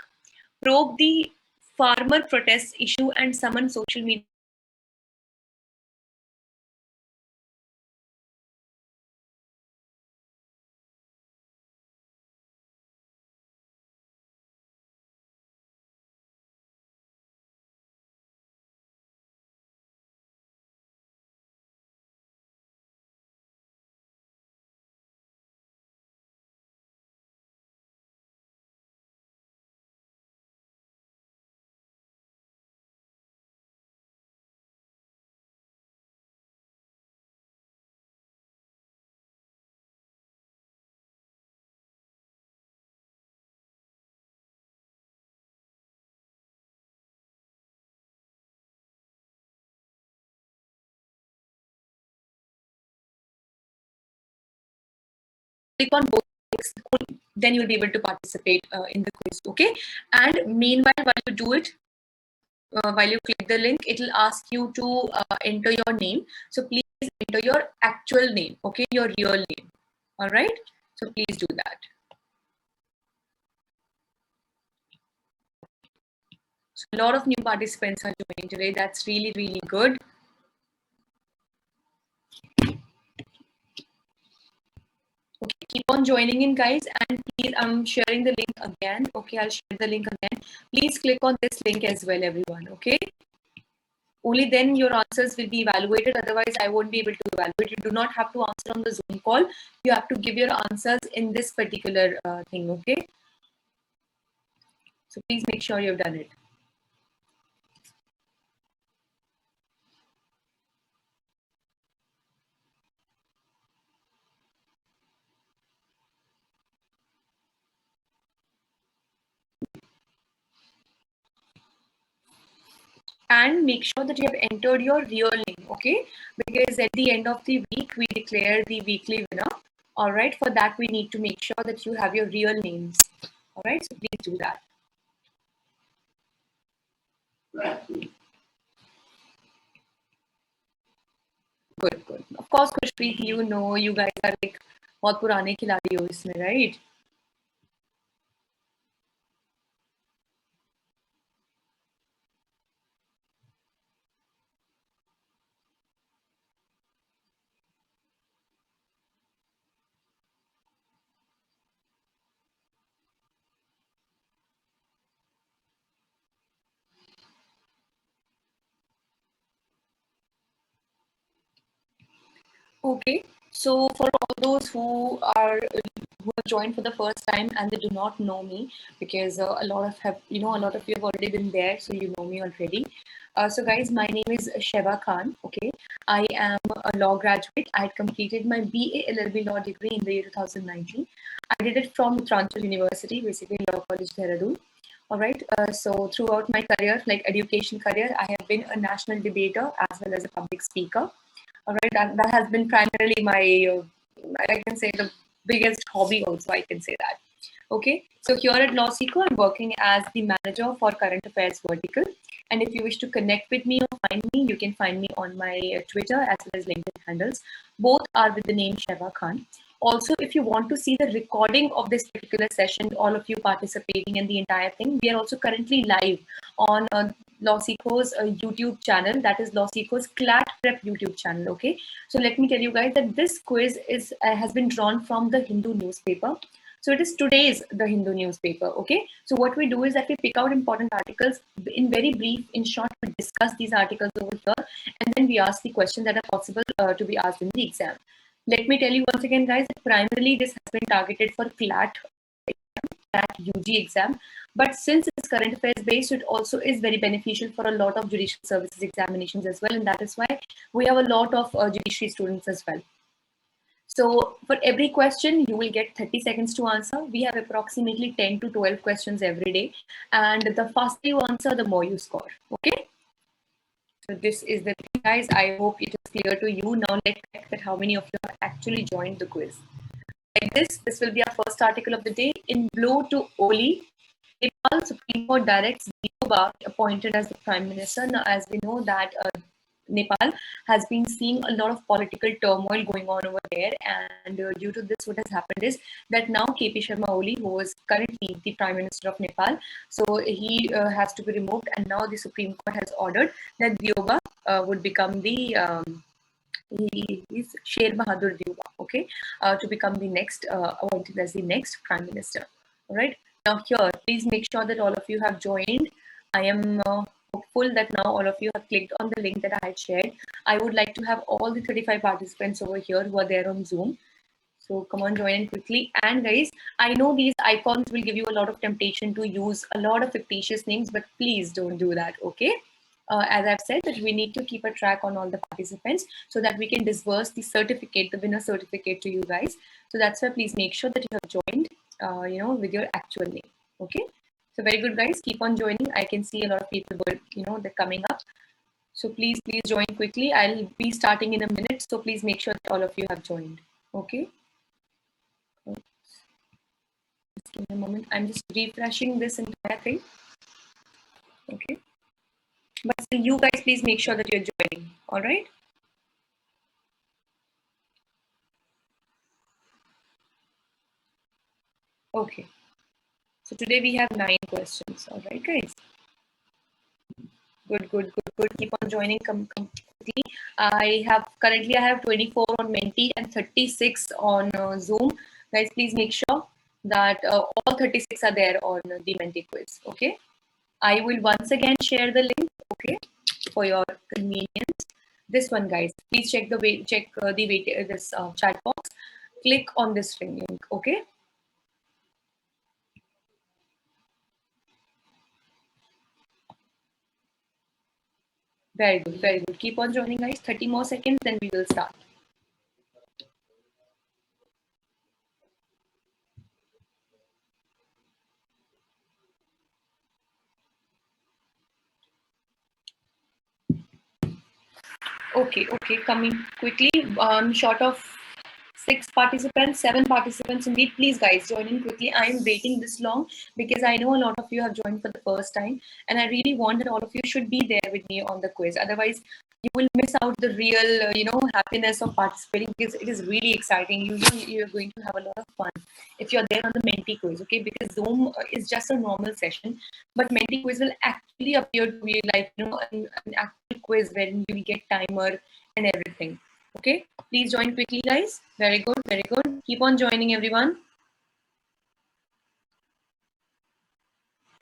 probe the farmer protest issue and summon social media. Click on both links, then you'll be able to participate in the quiz. Okay. And meanwhile, while you do it, while you click the link, it will ask you to enter your name. So please enter your actual name, okay, your real name. All right. So please do that. So a lot of new participants are joining today. That's really, really good. Okay, keep on joining in, guys. And please, I'm sharing the link again. Okay, I'll share the link again. Please click on this link as well, everyone. Okay. Only then your answers will be evaluated. Otherwise, I won't be able to evaluate. You do not have to answer on the Zoom call. You have to give your answers in this particular thing. Okay. So please make sure you've done it. And make sure that you have entered your real name, okay? Because at the end of the week, we declare the weekly winner. All right, for that, we need to make sure that you have your real names. All right, so please do that. Good, good. Of course, Kushpreet, you know, you guys are like बहुत पुराने खिलाड़ी हो इसमें, right? Okay, so for all those who have joined for the first time and they do not know me, because a lot of a lot of you have already been there, so you know me already. So guys, my name is Sheba Khan. Okay, I am a law graduate. I had completed my BA LLB law degree in the year 2019. I did it from Uttaranchal University, basically Law College Dehradun. All right. So throughout my career, like education career, I have been a national debater as well as a public speaker. All right, that has been primarily my, I can say, the biggest hobby also, I can say that. Okay, so here at Law Seeker, I'm working as the manager for current affairs vertical. And if you wish to connect with me or find me, you can find me on my Twitter as well as LinkedIn handles. Both are with the name Sheba Khan. Also, if you want to see the recording of this particular session, all of you participating in the entire thing, we are also currently live on LawSeeko's YouTube channel, that is LawSeeko's CLAT Prep YouTube channel. Okay, so let me tell you guys that this quiz is has been drawn from the Hindu newspaper. So it is today's the Hindu newspaper. Okay, so what we do is that we pick out important articles in very brief, in short, we discuss these articles over here, and then we ask the questions that are possible to be asked in the exam. Let me tell you once again, guys, that primarily this has been targeted for CLAT UG exam. But since it's current affairs based, it also is very beneficial for a lot of judicial services examinations as well. And that is why we have a lot of judiciary students as well. So for every question, you will get 30 seconds to answer. We have approximately 10 to 12 questions every day. And the faster you answer, the more you score. Okay. So this is the thing, guys. I hope it is clear to you. Now let's check that how many of you have actually joined the quiz. Like this will be our first article of the day. In blow to Oli, Nepal Supreme Court directs Diyo Bhatt appointed as the Prime Minister. Now, as we know that Nepal has been seeing a lot of political turmoil going on over there, and due to this, what has happened is that now KP Sharma Oli, who is currently the Prime Minister of Nepal, so he has to be removed, and now the Supreme Court has ordered that Dioba would become the he is Sher Bahadur Dioba, okay, to become the next appointed as the next Prime Minister. All right. Now here, please make sure that all of you have joined. I am hopeful that now all of you have clicked on the link that I had shared. I would like to have all the 35 participants over here who are there on Zoom. So come on, join in quickly. And guys, I know these icons will give you a lot of temptation to use a lot of fictitious names, but please don't do that, okay? As I've said, that we need to keep a track on all the participants so that we can disburse the certificate, the winner certificate to you guys. So that's why please make sure that you have joined, with your actual name, okay? So very good, guys. Keep on joining. I can see a lot of people, they're coming up. So please join quickly. I'll be starting in a minute. So please make sure that all of you have joined, okay? Just give me a moment. I'm just refreshing this entire thing. Okay. But still, you guys, please make sure that you're joining. All right. Okay. So today we have 9 questions. All right, guys. Good. Keep on joining. Come quickly. I have 24 on Menti and 36 on Zoom. Guys, please make sure that all 36 are there on the Menti quiz. Okay. I will once again share the link, okay, for your convenience. This one, guys, please check the this chat box. Click on this link, okay? Very good. Keep on joining, guys. 30 more seconds, then we will start. Okay, coming quickly. Short of 7 participants indeed. Please, guys, join in quickly. I am waiting this long because I know a lot of you have joined for the first time, and I really want that all of you should be there with me on the quiz. Otherwise, you will miss out the real, happiness of participating because it is really exciting. You're going to have a lot of fun if you're there on the Menti quiz, okay? Because Zoom is just a normal session, but Menti quiz will actually appear to be like, an actual quiz wherein you will get timer and everything. Okay, please join quickly, guys. Very good. Keep on joining, everyone.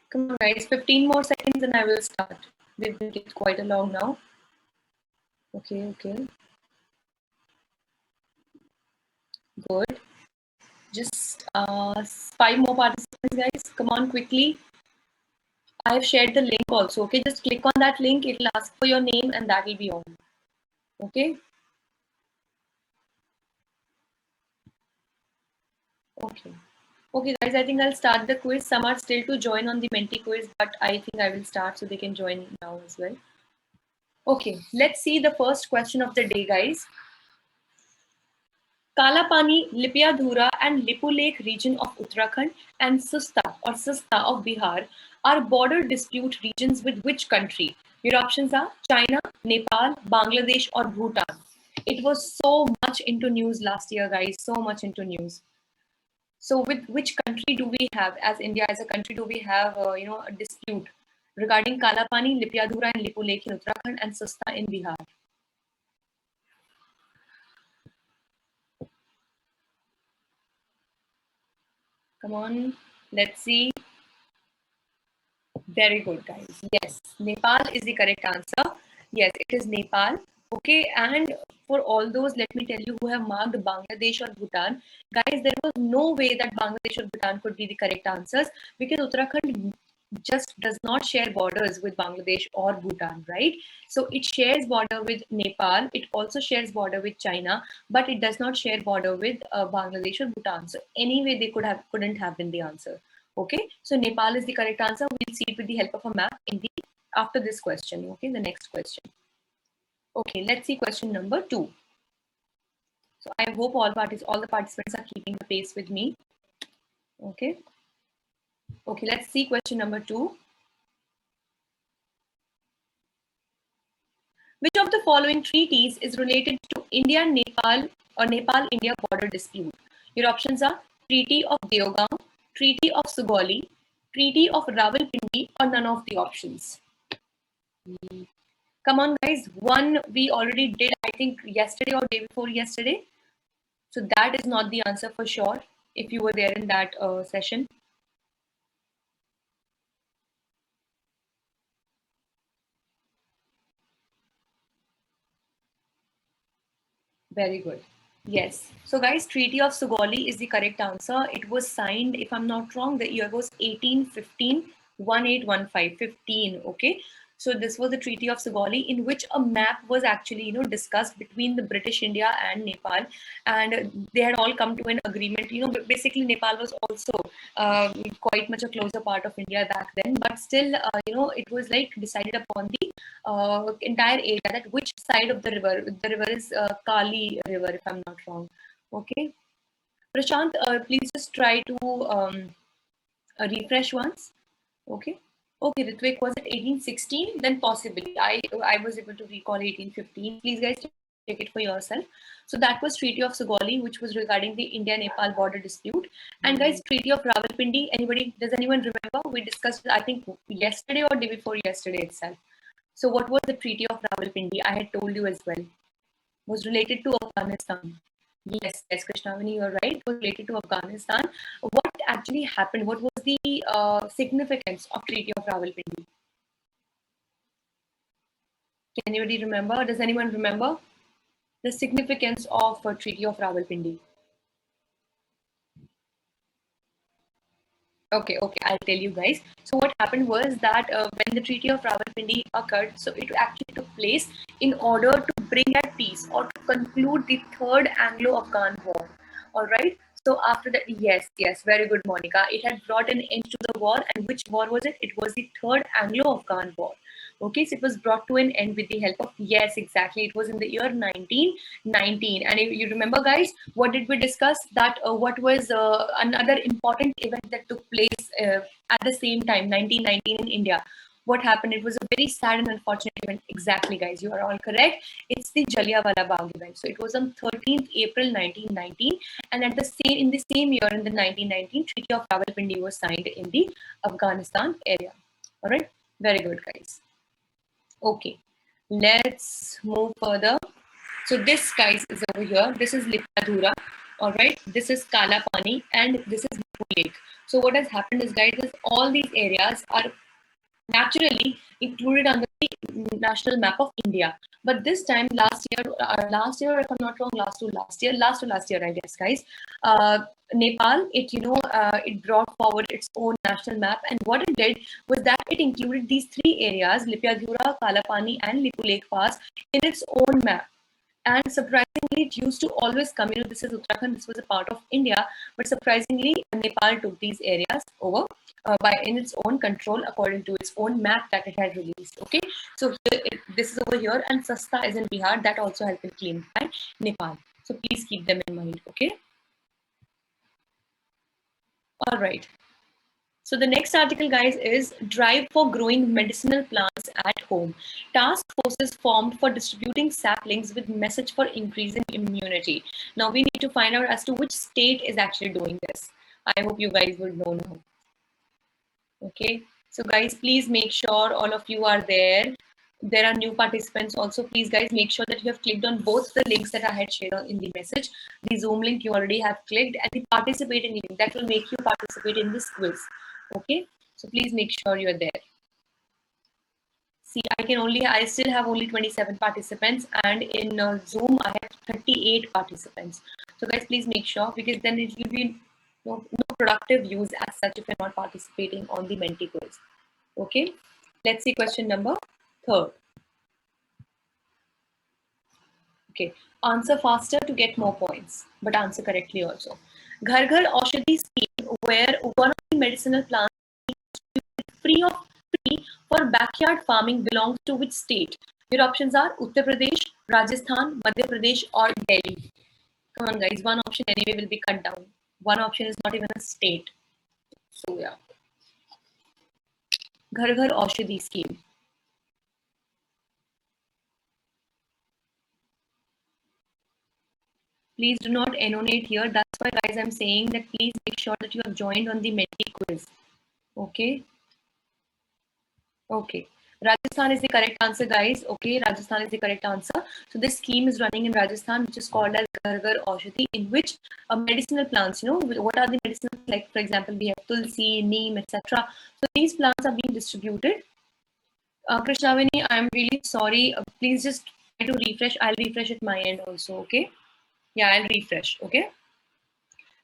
Come on, guys. 15 more seconds and I will start. We've been quite along now. Okay. Good. Just 5 more participants, guys. Come on, quickly. I have shared the link also. Okay, just click on that link. It will ask for your name and that will be on. Okay. Okay, guys, I think I'll start the quiz. Some are still to join on the Menti quiz, but I think I will start so they can join now as well. Okay, let's see the first question of the day, guys. Kalapani, Lipiadhura, and Lipu Lake region of Uttarakhand and Susta of Bihar are border dispute regions with which country? Your options are China, Nepal, Bangladesh, or Bhutan. It was so much into news last year, guys, so much into news. So with which country do we have, as India as a country, do we have a dispute regarding Kalapani, Lipiadhura, and Lipu Lake in Uttarakhand and Susta in Bihar? Come on, let's see. Very good, guys. Yes, Nepal is the correct answer. Yes, it is Nepal. Okay, and for all those, let me tell you, who have marked Bangladesh or Bhutan, guys, there was no way that Bangladesh or Bhutan could be the correct answers because Uttarakhand just does not share borders with Bangladesh or Bhutan, right? So it shares border with Nepal. It also shares border with China, but it does not share border with Bangladesh or Bhutan. So anyway, they couldn't have been the answer. Okay, so Nepal is the correct answer. We'll see it with the help of a map in the after this question. Okay, the next question. Okay, let's see question number 2. So I hope all the participants are keeping the pace with me. Okay. Okay, let's see question number 2. Which of the following treaties is related to India-Nepal or Nepal-India border dispute? Your options are Treaty of Deogaon, Treaty of Sugauli, Treaty of Rawalpindi, or none of the options. Come on, guys. One we already did, I think, yesterday or day before yesterday. So that is not the answer for sure if you were there in that session. Very good. Yes. So, guys, Treaty of Sugauli is the correct answer. It was signed, if I'm not wrong, the year was 1815, 1815, 15. Okay. So this was the Treaty of Sugauli, in which a map was actually, discussed between the British India and Nepal, and they had all come to an agreement. Basically Nepal was also quite much a closer part of India back then, but still, it was like decided upon the entire area, that which side of the river. The river is Kali River, if I'm not wrong. Okay. Prashant, please just try to refresh once. Okay. Okay, Ritwik, was it 1816? Then possibly. I was able to recall 1815. Please, guys, check it for yourself. So that was Treaty of Sugauli, which was regarding the India-Nepal border dispute. And guys, Treaty of Rawalpindi, does anyone remember? We discussed, I think, yesterday or day before yesterday itself. So what was the Treaty of Rawalpindi? I had told you as well. Was related to Afghanistan. Yes, Krishnavani, you're right. It was related to Afghanistan. What actually happened? What was the significance of Treaty of Rawalpindi? Can anybody remember? Does anyone remember the significance of Treaty of Rawalpindi? Okay, I'll tell you guys. So what happened was that when the Treaty of Rawalpindi occurred, so it actually took place in order to bring at peace or to conclude the Third Anglo-Afghan War. All right. So after that, yes, very good, Monica. It had brought an end to the war, and which war was it? It was the Third Anglo-Afghan War. Okay, so it was brought to an end with the help of, yes, exactly. It was in the year 1919. And if you remember, guys, what did we discuss? That what was another important event that took place at the same time, 1919 in India? What happened? It was a very sad and unfortunate event. Exactly, guys, you are all correct. It's the Jallianwala Bagh event. So it was on 13th April 1919, and in the same year, in the 1919, Treaty of Rawalpindi was signed in the Afghanistan area. All right, very good, guys. Okay, let's move further. So this, guys, is over here. This is Lipadhura. All right, this is Kala Pani, and this is Nipu Lake. So what has happened is, guys, is all these areas are naturally included on the national map of India. But this time, last year, if I'm not wrong, last to last year, I guess, guys, Nepal, it brought forward its own national map, and what it did was that it included these three areas, Lipadhura, Kalapani, and Lipu Lake Pass, in its own map. And surprisingly, it used to always come, this is Uttarakhand, this was a part of India, but surprisingly, Nepal took these areas over by in its own control according to its own map that it had released. Okay, so this is over here, and Sasta is in Bihar. That also has been claimed by Nepal. So please keep them in mind. Okay. All right. So the next article, guys, is Drive for Growing Medicinal Plants at Home. Task forces formed for distributing saplings with message for increasing immunity. Now we need to find out as to which state is actually doing this. I hope you guys would know now. Okay. So guys, please make sure all of you are there. There are new participants also. Please, guys, make sure that you have clicked on both the links that I had shared in the message. The Zoom link you already have clicked, and the participating link that will make you participate in this quiz. Okay, so please make sure you're there. See, I still have only 27 participants, and in Zoom I have 38 participants. So guys, please make sure, because then it will be no productive use as such if you're not participating on the Menti quiz. Okay, let's see question number 3. Okay, answer faster to get more points, but answer correctly also. Ghar Ghar Aushadhi scheme, where one of the medicinal plants free for backyard farming belongs to which state? Your options are Uttar Pradesh, Rajasthan, Madhya Pradesh, or Delhi. Come on, guys. One option anyway will be cut down. One option is not even a state. So yeah. Ghar Ghar Aushadhi scheme. Please do not annotate here. That's why, guys, I'm saying that please make sure that you have joined on the Menti quiz. Okay. Okay. Rajasthan is the correct answer, guys. Okay, Rajasthan is the correct answer. So this scheme is running in Rajasthan, which is called as Ghar Ghar Aushadhi, in which medicinal plants, you know, what are the medicinal, like for example, we have tulsi, neem, etc. So these plants are being distributed. Krishnavini, I'm really sorry. Please just try to refresh. I'll refresh at my end also, okay? Yeah, I'll refresh, okay?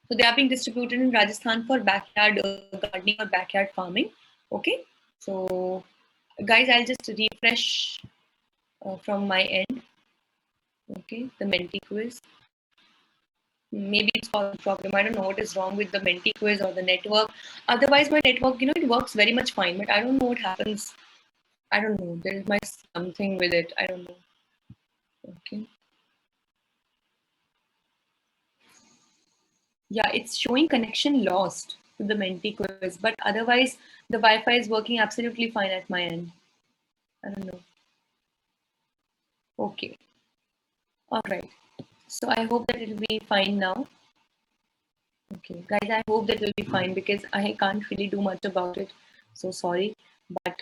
So they are being distributed in Rajasthan for backyard gardening or backyard farming, okay? So guys, I'll just refresh from my end. Okay, the Menti quiz. Maybe it's causing a problem. I don't know what is wrong with the Menti quiz or the network. Otherwise, my network, you know, it works very much fine, but I don't know what happens. I don't know. There is my something with it. I don't know. Okay. Yeah, it's showing connection lost to the Menti quiz, but otherwise, the Wi-Fi is working absolutely fine at my end. I don't know. Okay. All right. So I hope that it will be fine now. Okay, guys, I hope that will be fine because I can't really do much about it. So sorry, but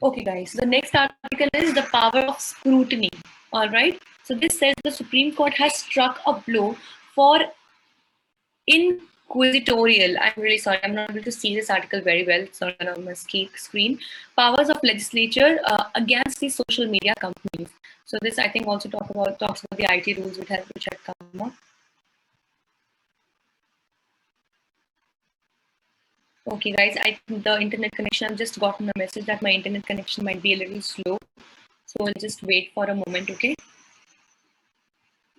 okay, guys. The next article is the power of scrutiny. All right. So this says the Supreme Court has struck a blow for inquisitorial. I'm really sorry. I'm not able to see this article very well. It's not on my screen. Powers of legislature against the social media companies. So this, I think, also talks about the IT rules which had come up. Okay, guys, the internet connection, I've just gotten a message that my internet connection might be a little slow. So I'll just wait for a moment, okay?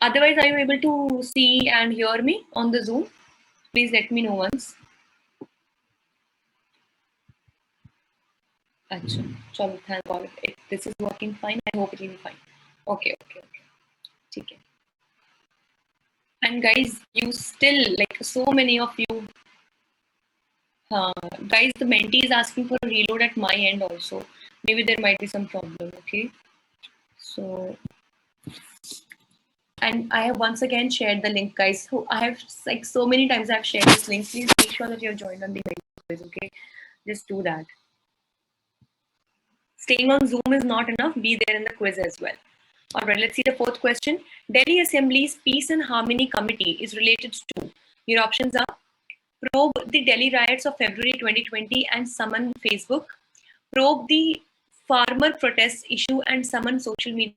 Otherwise, are you able to see and hear me on the Zoom? Please let me know once. Achha, chalo, thank God. If this is working fine, I hope it will be fine. Okay. Okay. And guys, you still, like so many of you, guys, the Menti is asking for a reload at my end also. Maybe there might be some problem, okay? So and I have once again shared the link, guys. So I have like so many times I've shared this link. Please make sure that you're joined on the quiz, okay? Just do that. Staying on Zoom is not enough. Be there in the quiz as well. All right, let's see the fourth question. Delhi Assembly's Peace and Harmony Committee is related to. Your options are probe the Delhi riots of February 2020 and summon Facebook, probe the farmer protests issue and summon social media.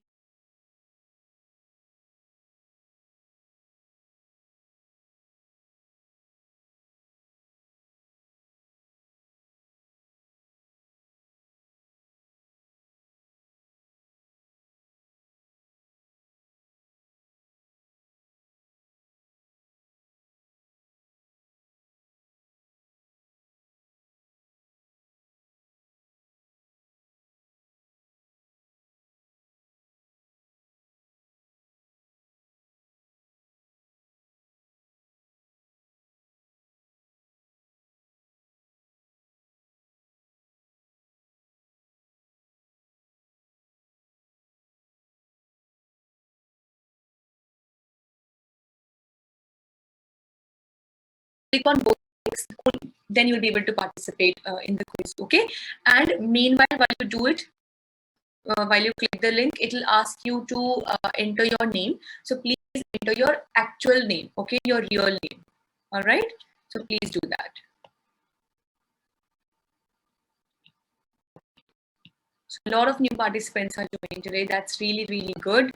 Click on both links, then you'll be able to participate in the quiz, okay? And meanwhile, while you do it, while you click the link, it'll ask you to enter your name. So please enter your actual name, okay? Your real name, all right? So please do that. So a lot of new participants are joining today. That's really, really good.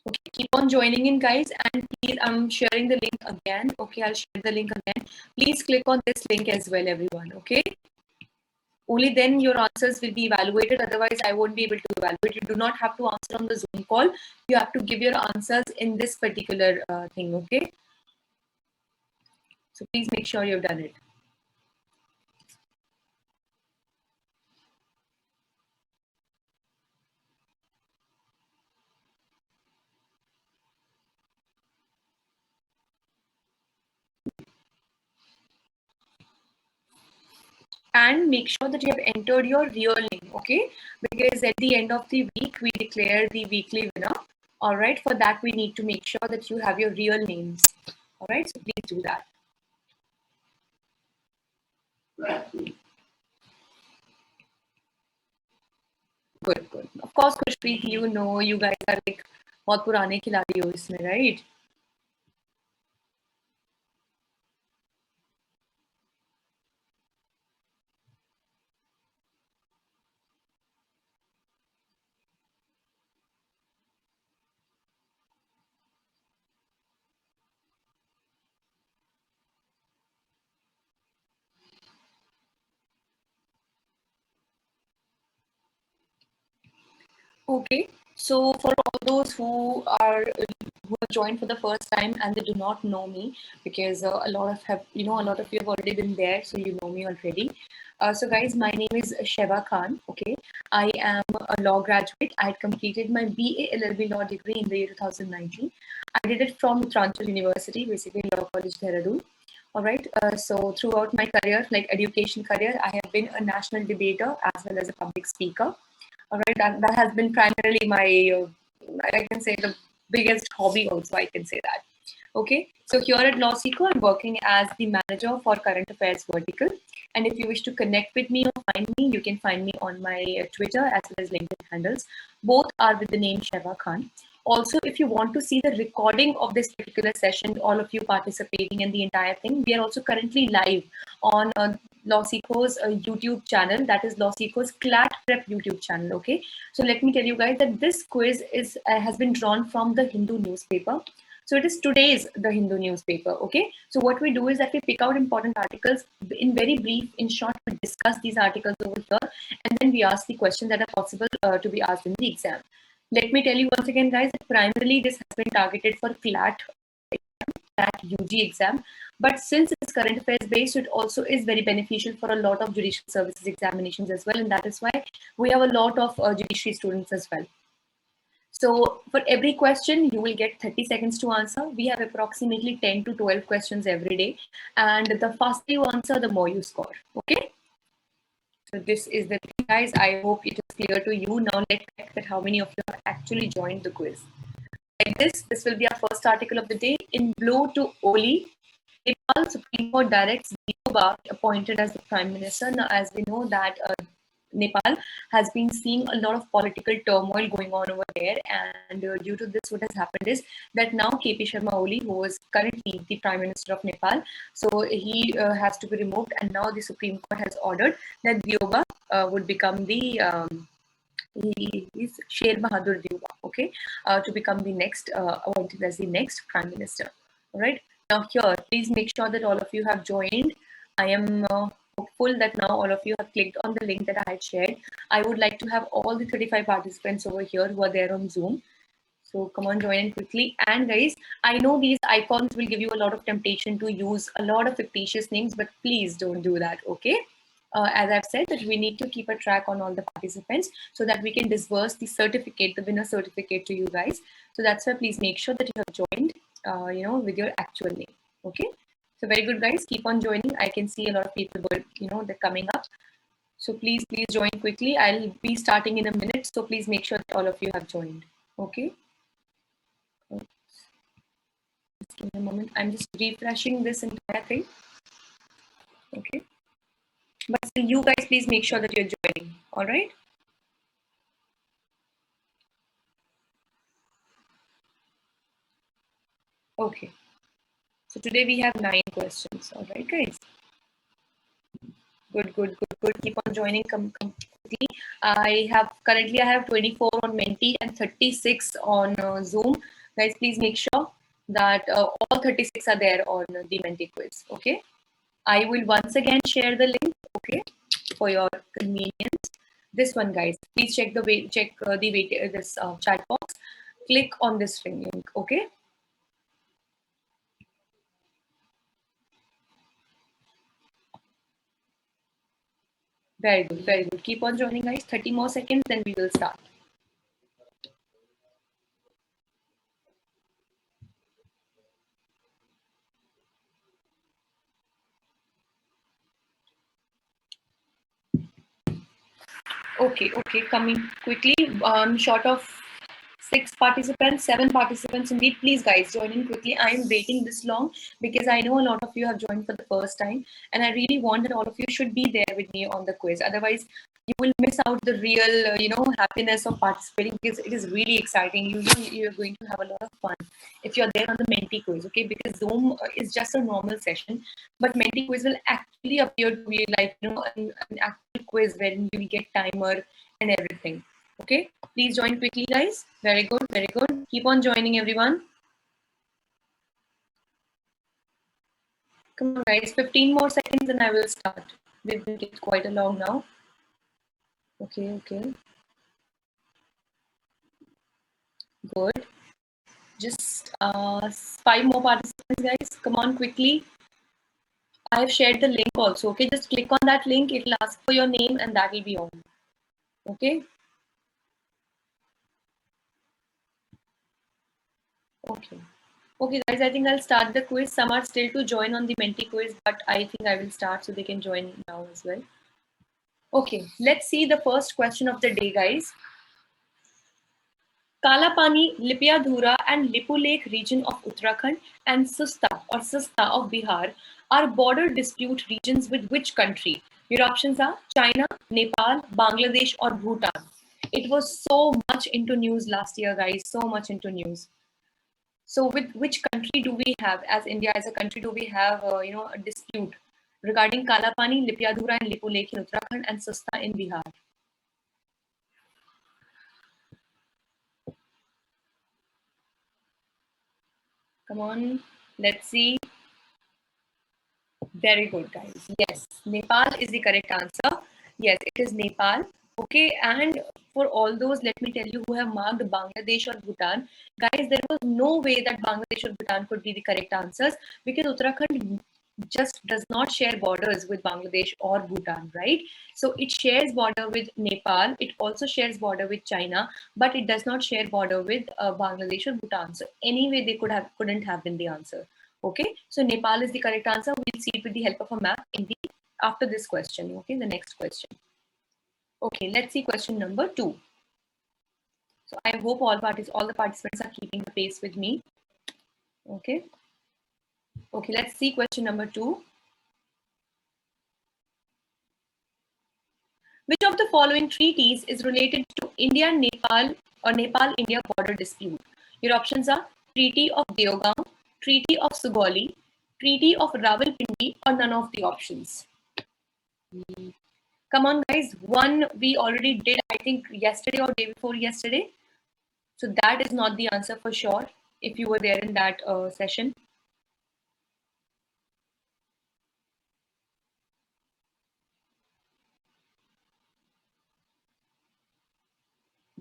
Okay, keep on joining in, guys, and please, I'm sharing the link again. Okay, I'll share the link again. Please click on this link as well, everyone. Okay. Only then your answers will be evaluated. Otherwise, I won't be able to evaluate. You do not have to answer on the Zoom call. You have to give your answers in this particular thing. Okay. So please make sure you've done it. And make sure that you have entered your real name. okay? Because at the end of the week, we declare the weekly winner. All right, for that, we need to make sure that you have your real names. All right, so please do that. Good, good. Of course, Khushpreet, you know, you guys are like बहुत पुराने खिलाड़ी हो इसमें, right? Okay, so for all those who have joined for the first time and they do not know me, because a lot of have you know a lot of you have already been there, so you know me already. So guys, my name is Sheva Khan. Okay, I am a law graduate. I had completed my BA LLB law degree in the year 2019. I did it from Uttarakhand University, basically Law College Dehradun. All right. So throughout my career, like education career, I have been a national debater as well as a public speaker. All right, that has been primarily my, I can say, the biggest hobby also, I can say that. Okay, so here at LawSeeker, I'm working as the manager for current affairs vertical. And if you wish to connect with me or find me, you can find me on my Twitter as well as LinkedIn handles. Both are with the name Sheva Khan. Also, if you want to see the recording of this particular session, all of you participating in the entire thing, we are also currently live on LawSeeker's YouTube channel, that is LawSeeker's CLAT Prep YouTube channel. Okay, so let me tell you guys that this quiz is has been drawn from the Hindu newspaper. So it is today's the Hindu newspaper. Okay, so what we do is that we pick out important articles in very brief, in short, we discuss these articles over here, and then we ask the questions that are possible to be asked in the exam. Let me tell you once again, guys, that primarily this has been targeted for CLAT UG exam. But since it's current affairs based, it also is very beneficial for a lot of judicial services examinations as well. And that is why we have a lot of judiciary students as well. So for every question, you will get 30 seconds to answer. We have approximately 10 to 12 questions every day. And the faster you answer, the more you score. Okay. So this is the thing, guys. I hope it is clear to you. Now let's check that how many of you have actually joined the quiz. Like this will be our first article of the day. In blow to Oli, Nepal Supreme Court directs Diyoba appointed as the Prime Minister. Now, as we know that Nepal has been seeing a lot of political turmoil going on over there, and due to this, what has happened is that now KP Sharma Oli, who is currently the Prime Minister of Nepal, so he has to be removed, and now the Supreme Court has ordered that Diyoba would become the he is Sher Bahadur Diyoba, okay, to become the next appointed as the next Prime Minister. All right. Now here, please make sure that all of you have joined. I am hopeful that now all of you have clicked on the link that I had shared. I would like to have all the 35 participants over here who are there on Zoom. So come on, join in quickly. And guys, I know these icons will give you a lot of temptation to use a lot of fictitious names, but please don't do that, okay? As I've said, that we need to keep a track on all the participants so that we can disburse the certificate, the winner certificate to you guys. So that's why please make sure that you have joined, with your actual name, okay? So very good, guys. Keep on joining. I can see a lot of people, they're coming up. So please join quickly. I'll be starting in a minute. So please make sure that all of you have joined, okay? Just give me a moment. I'm just refreshing this entire thing. Okay. But still, you guys, please make sure that you're joining. All right. Okay. So today we have 9 questions. All right, guys. Good. Keep on joining. Come quickly. I have 24 on Menti and 36 on Zoom. Guys, please make sure that all 36 are there on the Menti quiz. Okay. I will once again share the link. Okay, for your convenience. This one, guys. Please check this chat box. Click on this link. Okay. Very good. Keep on joining, guys. 30 more seconds, then we will start. Okay, coming quickly. Short of 7 participants indeed. Please, guys, join in quickly. I'm waiting this long because I know a lot of you have joined for the first time, and I really want that all of you should be there with me on the quiz. Otherwise, you will miss out the real, happiness of participating because it is really exciting. You're going to have a lot of fun if you're there on the Menti quiz, okay? Because Zoom is just a normal session, but Menti quiz will actually appear to be like an actual quiz wherein you will get timer and everything. Okay, please join quickly, guys. Very good, very good. Keep on joining, everyone. Come on, guys. 15 more seconds and I will start. We've been quite along now. Okay. Good. Just 5 more participants, guys. Come on, quickly. I have shared the link also. Okay, just click on that link. It will ask for your name and that will be all. Okay. Okay, guys, I think I'll start the quiz. Some are still to join on the Menti quiz, but I think I will start so they can join now as well. Okay, let's see the first question of the day, guys. Kalapani, Lipiadhura, and Lipulekh region of Uttarakhand and Susta of Bihar are border dispute regions with which country? Your options are China, Nepal, Bangladesh, or Bhutan. It was so much into news last year, guys. So much into news. So, with which country do we have, as India as a country, do we have a dispute regarding Kalapani, Lipiadhura, and Lipulekh in Uttarakhand and Susta in Bihar? Come on, let's see. Very good, guys. Yes, Nepal is the correct answer. Yes, it is Nepal. Okay, and for all those, let me tell you, who have marked Bangladesh or Bhutan, guys, there was no way that Bangladesh or Bhutan could be the correct answers because Uttarakhand just does not share borders with Bangladesh or Bhutan, right? So it shares border with Nepal. It also shares border with China, but it does not share border with Bangladesh or Bhutan. So anyway, they couldn't have been the answer. Okay, so Nepal is the correct answer. We'll see it with the help of a map in the after this question. Okay, the next question. Okay, let's see question number 2. So I hope all the participants are keeping the pace with me. Okay. Okay, let's see question number 2. Which of the following treaties is related to India-Nepal or Nepal-India border dispute? Your options are Treaty of Deogaon, Treaty of Sugauli, Treaty of Rawalpindi, or none of the options. Come on, guys. One we already did, I think, yesterday or day before yesterday. So that is not the answer for sure if you were there in that session.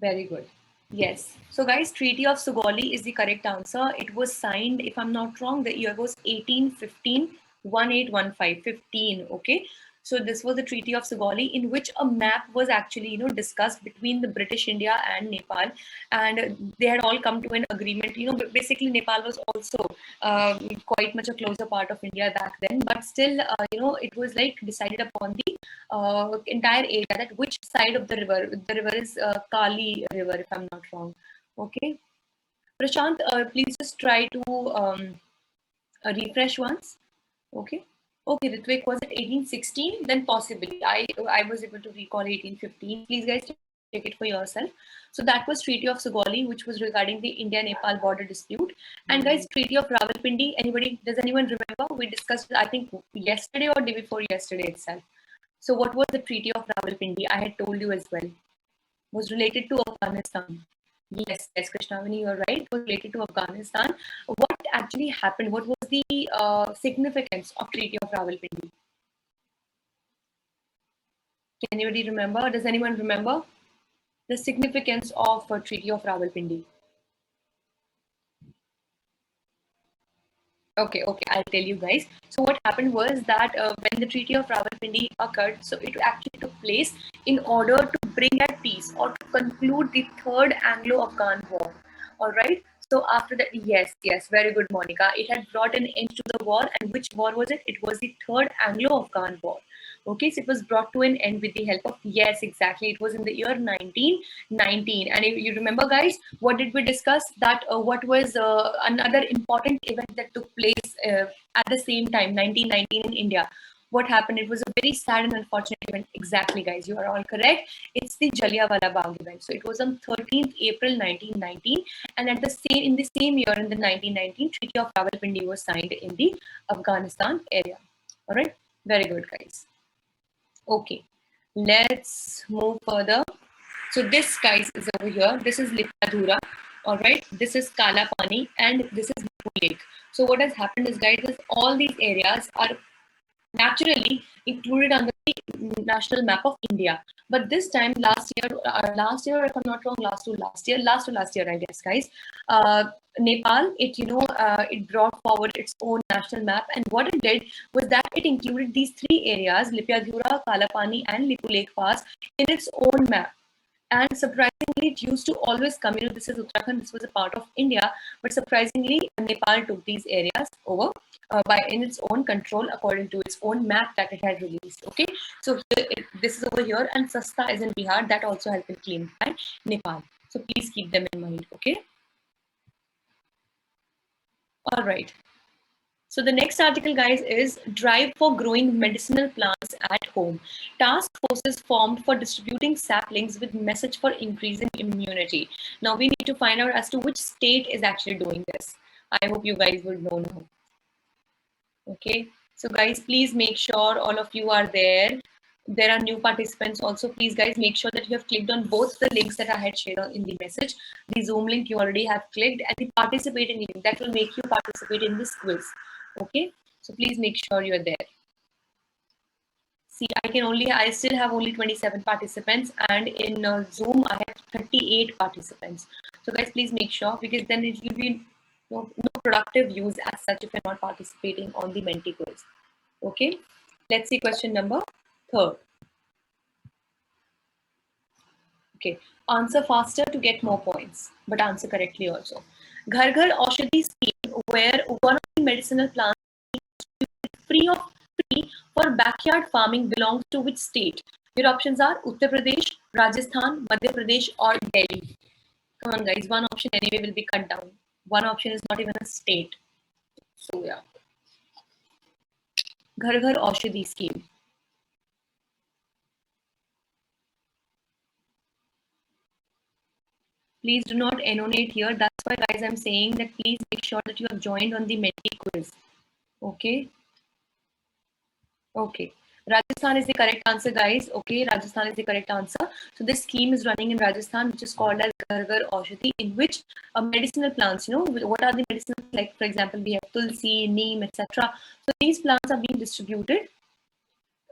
Very good. Yes. So, guys, Treaty of Sugauli is the correct answer. It was signed, if I'm not wrong, the year was 1815, 1815, 15. Okay. So this was the Treaty of Sugauli, in which a map was actually, discussed between the British India and Nepal, and they had all come to an agreement. Basically Nepal was also quite much a closer part of India back then, but still, it was like decided upon the entire area that which side of the river. The river is Kali River, if I'm not wrong. Okay, Prashant, please just try to refresh once. Okay. Okay, Ritvik, was it 1816? Then possibly. I was able to recall 1815. Please, guys, check it for yourself. So that was Treaty of Sugauli, which was regarding the India-Nepal border dispute. And guys, Treaty of Rawalpindi. Does anyone remember? We discussed it, I think, yesterday or day before yesterday itself. So what was the Treaty of Rawalpindi? I had told you as well. Was related to Afghanistan. Yes, Krishnavani, you're right. It was related to Afghanistan. What actually happened? What was the significance of Treaty of Rawalpindi? Can anybody remember? Does anyone remember the significance of Treaty of Rawalpindi? Okay, I'll tell you guys. So what happened was that when the Treaty of Rawalpindi occurred, so it actually took place in order to bring at peace or to conclude the Third Anglo-Afghan War. All right. So after that, yes, very good, Monica. It had brought an end to the war, and which war was it? It was the Third Anglo-Afghan War. Okay, so it was brought to an end with the help of, yes, exactly. It was in the year 1919. And if you remember, guys, what did we discuss? That what was another important event that took place at the same time, 1919 in India? What happened? It was a very sad and unfortunate event. Exactly, guys, you are all correct. It's the Jallianwala Bagh event. So it was on 13th April 1919, and at the same in the same year, in the 1919, Treaty of Rawalpindi was signed in the Afghanistan area. All right, very good, guys. Okay, let's move further. So this, guys, is over here. This is Lipadhura. All right, this is Kala Pani, and this is Nipu Lake. So what has happened is, guys, is all these areas are naturally included on the national map of India. But this time, last year, if I'm not wrong, last year, I guess, guys, Nepal, it brought forward its own national map, and what it did was that it included these three areas, Lipadhura, Kalapani, and Lipu Lake Pass, in its own map. And surprisingly, it used to always come, this is Uttarakhand, this was a part of India, but surprisingly, Nepal took these areas over by in its own control according to its own map that it had released. Okay, so this is over here, and Sasta is in Bihar, that also has been claimed by Nepal. So please keep them in mind. Okay. All right. So the next article, guys, is Drive for Growing Medicinal Plants at Home. Task forces formed for distributing saplings with message for increasing immunity. Now we need to find out as to which state is actually doing this. I hope you guys will know now. Okay. So guys, please make sure all of you are there. There are new participants also. Please, guys, make sure that you have clicked on both the links that I had shared in the message. The Zoom link you already have clicked, and the participating link that will make you participate in this quiz. Okay, so please make sure you're there. See, I still have only 27 participants, and in Zoom I have 38 participants. So guys, please make sure, because then it will be no productive use as such if you're not participating on the Menti quiz. Okay, let's see question number 3. Okay, answer faster to get more points, but answer correctly also. Ghar Ghar Aushadhi scheme, where one of the medicinal plants free for backyard farming belongs to which state? Your options are Uttar Pradesh, Rajasthan, Madhya Pradesh, or Delhi. Come on, guys. One option anyway will be cut down. One option is not even a state. So yeah. Ghar Ghar Aushadhi scheme. Please do not annotate here. That's why, guys, I'm saying that please make sure that you have joined on the Menti quiz. Okay. Okay. Rajasthan is the correct answer, guys. Okay, Rajasthan is the correct answer. So this scheme is running in Rajasthan, which is called as Ghar Ghar Aushadhi, in which medicinal plants, what are the medicinal, like for example, we have tulsi, neem, etc. So these plants are being distributed.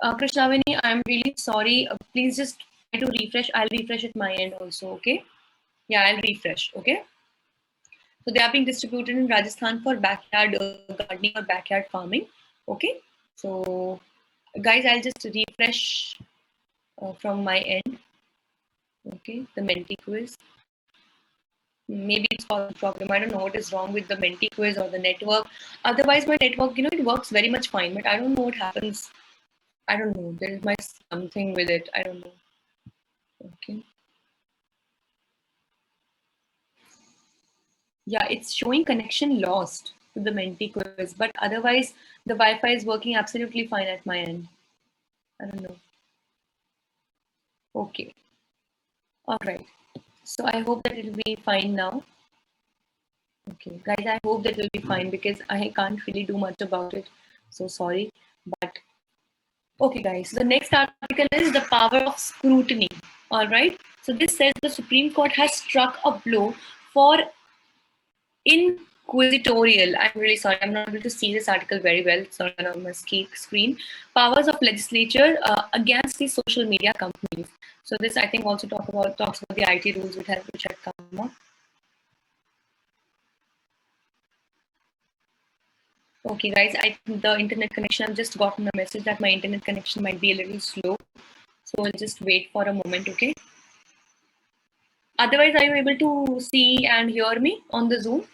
Krishnavini, I'm really sorry. Please just try to refresh. I'll refresh at my end also, okay? Yeah, I'll refresh, okay? So they are being distributed in Rajasthan for backyard gardening or backyard farming, okay? So guys, I'll just refresh from my end. Okay, the Menti quiz. Maybe it's causing a problem. I don't know what is wrong with the Menti quiz or the network. Otherwise, my network, it works very much fine, but I don't know what happens. I don't know. There is something with it. I don't know. Okay. Yeah, it's showing connection lost to the Menti quiz, but otherwise, the Wi-Fi is working absolutely fine at my end. I don't know. Okay. All right. So I hope that it will be fine now. Okay, guys, I hope that will be fine because I can't really do much about it. So sorry, but okay, guys. So the next article is the power of scrutiny. All right. So this says the Supreme Court has struck a blow for inquisitorial. I'm really sorry, I'm not able to see this article very well. It's not on my screen. Powers of legislature against the social media companies. So this, I think, also talks about the IT rules which had come up. Okay, guys, the internet connection, I've just gotten a message that my internet connection might be a little slow. So I'll just wait for a moment, okay? Otherwise, are you able to see and hear me on the Zoom?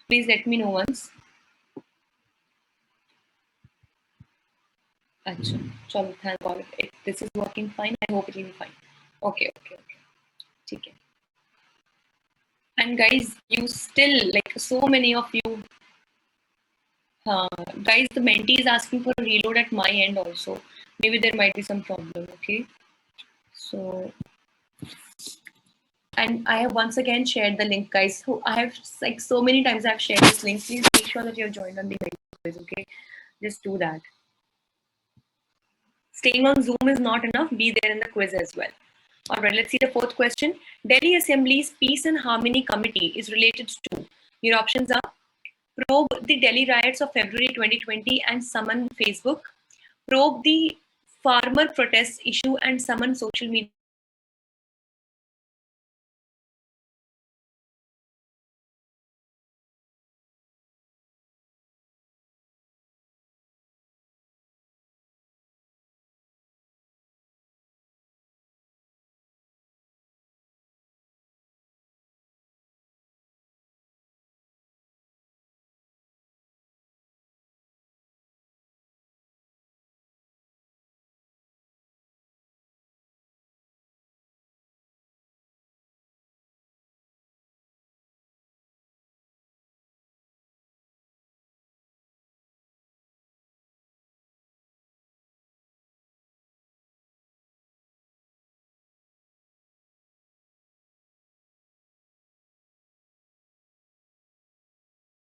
Please let me know once. अच्छा, चलो thank God. This is working fine. I hope it will be fine. Okay, okay, okay. ठीक है. And guys, you still like so many of you. Guys, the mentee is asking for a reload at my end also. Maybe there might be some problem. Okay, so and I have once again shared the link, guys. So I have like so many times I've shared this link. Please make sure that you're joined on the quiz. Okay, just do that. Staying on Zoom is not enough. Be there in the quiz as well. All right, let's see the fourth question. Delhi Assembly's Peace and Harmony Committee is related to. Your options are probe the Delhi riots of February 2020 and summon Facebook, probe the farmer protests issue and summon social media.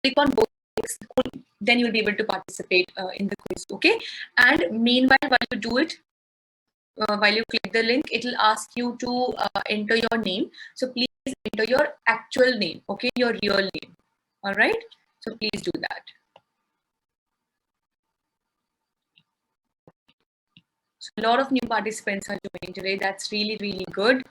Click on both links, then you'll be able to participate in the quiz. Okay, and meanwhile, while you do it, while you click the link, it will ask you to enter your name. So please enter your actual name, okay, your real name. All right, so please do that. So a lot of new participants are joining today. That's really, really good.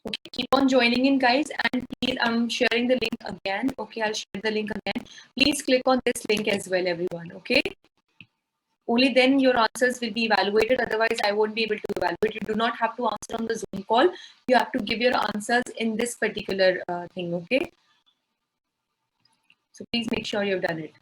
Okay, keep on joining in, guys, and please, I'm sharing the link again. Okay, I'll share the link again. Please click on this link as well, everyone. Okay, only then your answers will be evaluated. Otherwise, I won't be able to evaluate. You do not have to answer on the Zoom call. You have to give your answers in this particular thing. Okay, so please make sure you've done it.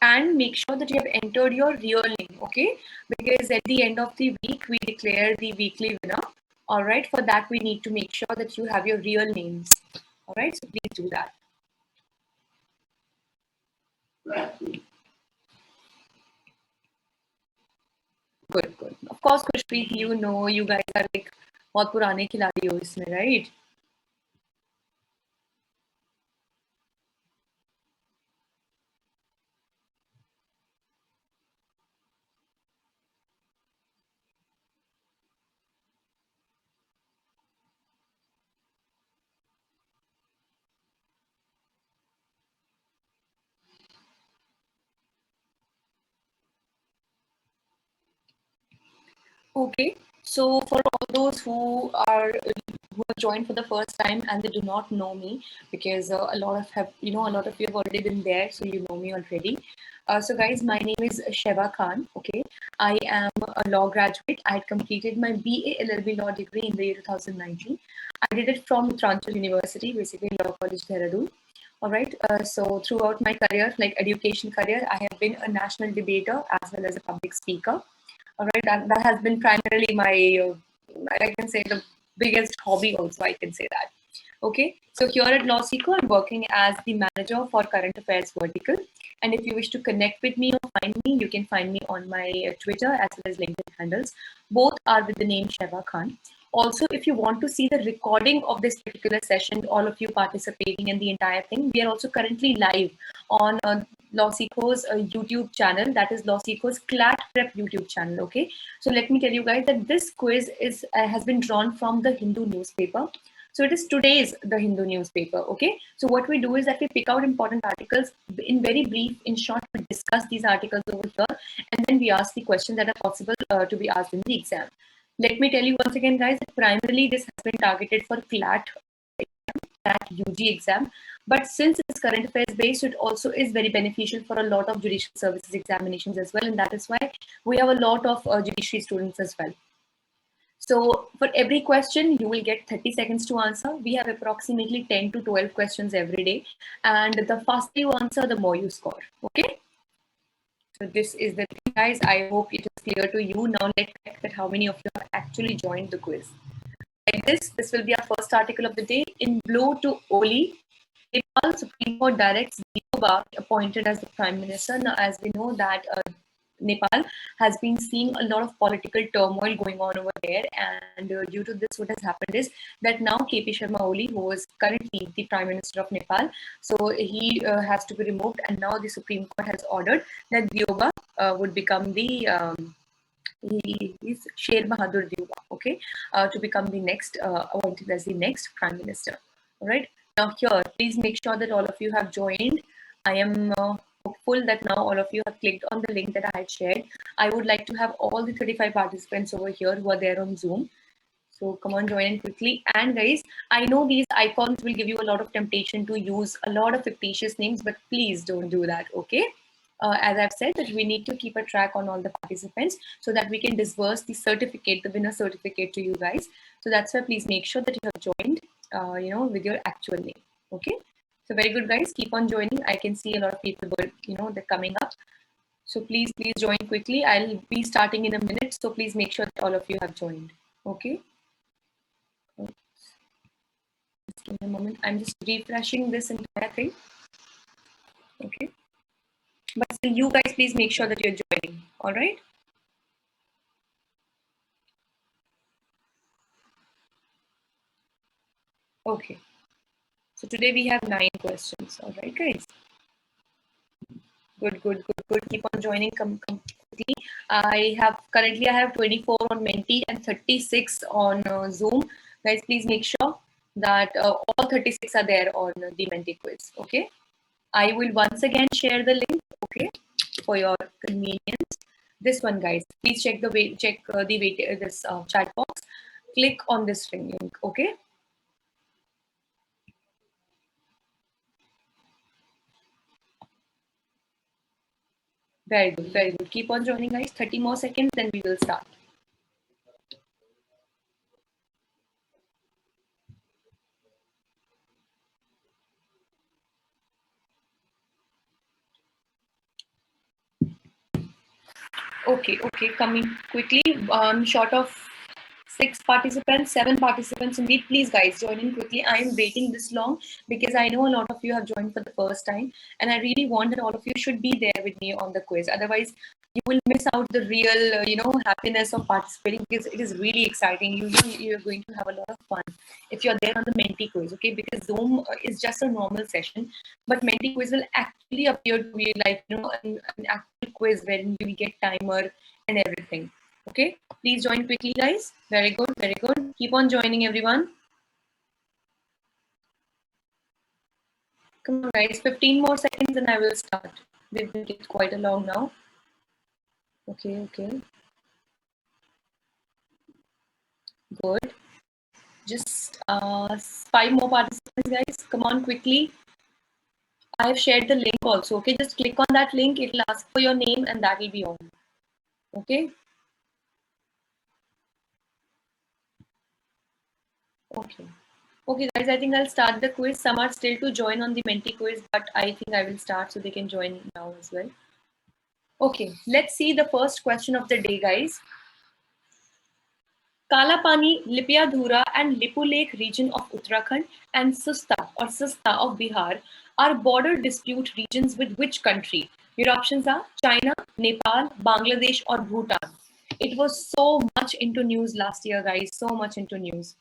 And make sure that you have entered your real name, okay? Because at the end of the week, we declare the weekly winner. All right, for that, we need to make sure that you have your real names. All right, so please do that. Good, good. Of course, Khushpreet, you know, you guys are like बहुत पुराने खिलाड़ी हो इसमें, right? Okay, so for all those who have joined for the first time and they do not know me, because a lot of a lot of you have already been there, so you know me already. So guys, my name is Sheva Khan. Okay, I am a law graduate. I had completed my BA LLB law degree in the year 2019. I did it from Uttarakhand University, basically Law College Dehradun. All right. So throughout my career, like education career, I have been a national debater as well as a public speaker. All right, that has been primarily my, I can say, the biggest hobby also, I can say that. Okay, so here at LawSeeker, I'm working as the manager for current affairs vertical. And if you wish to connect with me or find me, you can find me on my Twitter as well as LinkedIn handles. Both are with the name Sheva Khan. Also, if you want to see the recording of this particular session, all of you participating in the entire thing, we are also currently live on LawSeeker's YouTube channel, that is LawSeeker's CLAT Prep YouTube channel. Okay, so let me tell you guys that this quiz is has been drawn from the Hindu newspaper. So it is today's the Hindu newspaper. Okay, so what we do is that we pick out important articles in very brief, in short, we discuss these articles over here, and then we ask the questions that are possible to be asked in the exam. Let me tell you once again, guys, that primarily this has been targeted for CLAT NAT UG exam. But since it's current affairs based, it also is very beneficial for a lot of judicial services examinations as well. And that is why we have a lot of judiciary students as well. So for every question, you will get 30 seconds to answer. We have approximately 10 to 12 questions every day. And the faster you answer, the more you score. Okay. So this is the thing, guys. I hope it is clear to you. Now let's check that how many of you have actually joined the quiz. Like this will be our first article of the day. In blow to Oli, Nepal Supreme Court directs Diyoba appointed as the Prime Minister. Now, as we know that Nepal has been seeing a lot of political turmoil going on over there, and due to this, what has happened is that now KP Sharma Oli, who is currently the Prime Minister of Nepal, so he has to be removed, and now the Supreme Court has ordered that Diyoba would become the he is Sher Bahadur Diyoba, okay, to become the next appointed as the next Prime Minister. All right. Now here, please make sure that all of you have joined. I am hopeful that now all of you have clicked on the link that I had shared. I would like to have all the 35 participants over here who are there on Zoom. So come on, join in quickly. And guys, I know these icons will give you a lot of temptation to use a lot of fictitious names, but please don't do that, okay? As I've said, that we need to keep a track on all the participants so that we can disburse the certificate, the winner certificate to you guys. So that's why please make sure that you have joined, with your actual name, okay? So very good, guys. Keep on joining. I can see a lot of people, they're coming up. So please join quickly. I'll be starting in a minute. So please make sure that all of you have joined. Okay. Just give me a moment. I'm just refreshing this entire thing. Okay. But still, you guys, please make sure that you're joining. All right. Okay. So today we have 9 questions. All right, guys. Good. Keep on joining. Come quickly. I have 24 on Menti and 36 on Zoom. Guys, please make sure that all 36 are there on the Menti quiz. Okay. I will once again share the link. Okay, for your convenience. This one, guys. Please check this chat box. Click on this link. Okay. Very good. Keep on joining, guys. 30 more seconds, then we will start. Okay, coming quickly. Short of 7 participants indeed. Please, guys, join in quickly. I am waiting this long because I know a lot of you have joined for the first time, and I really want that all of you should be there with me on the quiz. Otherwise, you will miss out the real, happiness of participating because it is really exciting. You're going to have a lot of fun if you're there on the Menti quiz, okay? Because Zoom is just a normal session, but Menti quiz will actually appear to be like, an actual quiz wherein you will get timer and everything. Okay, please join quickly, guys. Very good. Keep on joining, everyone. Come on, guys. 15 more seconds and I will start. We've been quite a long now. Okay. Good. Just 5 more participants, guys. Come on, quickly. I have shared the link also. Okay, just click on that link. It will ask for your name and that will be on. Okay. Okay, guys, I think I'll start the quiz. Some are still to join on the Menti quiz, but I think I will start so they can join now as well. Okay, let's see the first question of the day, guys. Kalapani, Lipiadhura, and Lipulekh region of Uttarakhand and Susta of Bihar are border dispute regions with which country? Your options are China, Nepal, Bangladesh, or Bhutan. It was so much into news last year, guys, so much into news.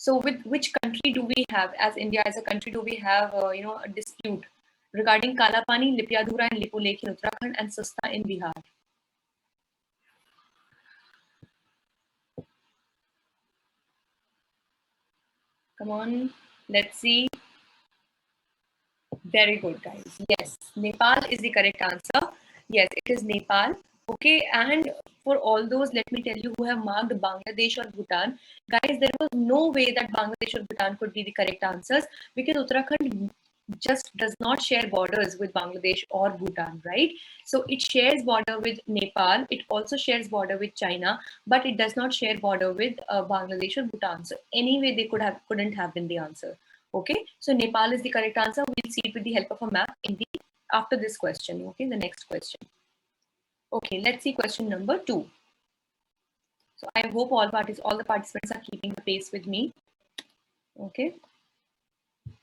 So with which country do we have, as India as a country, do we have a dispute regarding Kalapani, Lipiadhura, and Lipulekh in Uttarakhand and Susta in Bihar? Come on, let's see. Very good, guys. Yes, Nepal is the correct answer. Yes, it is Nepal. Okay, and for all those, let me tell you, who have marked Bangladesh or Bhutan, guys, there was no way that Bangladesh or Bhutan could be the correct answers, because Uttarakhand just does not share borders with Bangladesh or Bhutan, right? So it shares border with Nepal, it also shares border with China, but it does not share border with Bangladesh or Bhutan. So anyway, they couldn't have been the answer. Okay, so Nepal is the correct answer. We'll see it with the help of a map in the after this question. Okay, the next question. Okay, let's see question number 2. So I hope all the participants are keeping the pace with me. Okay.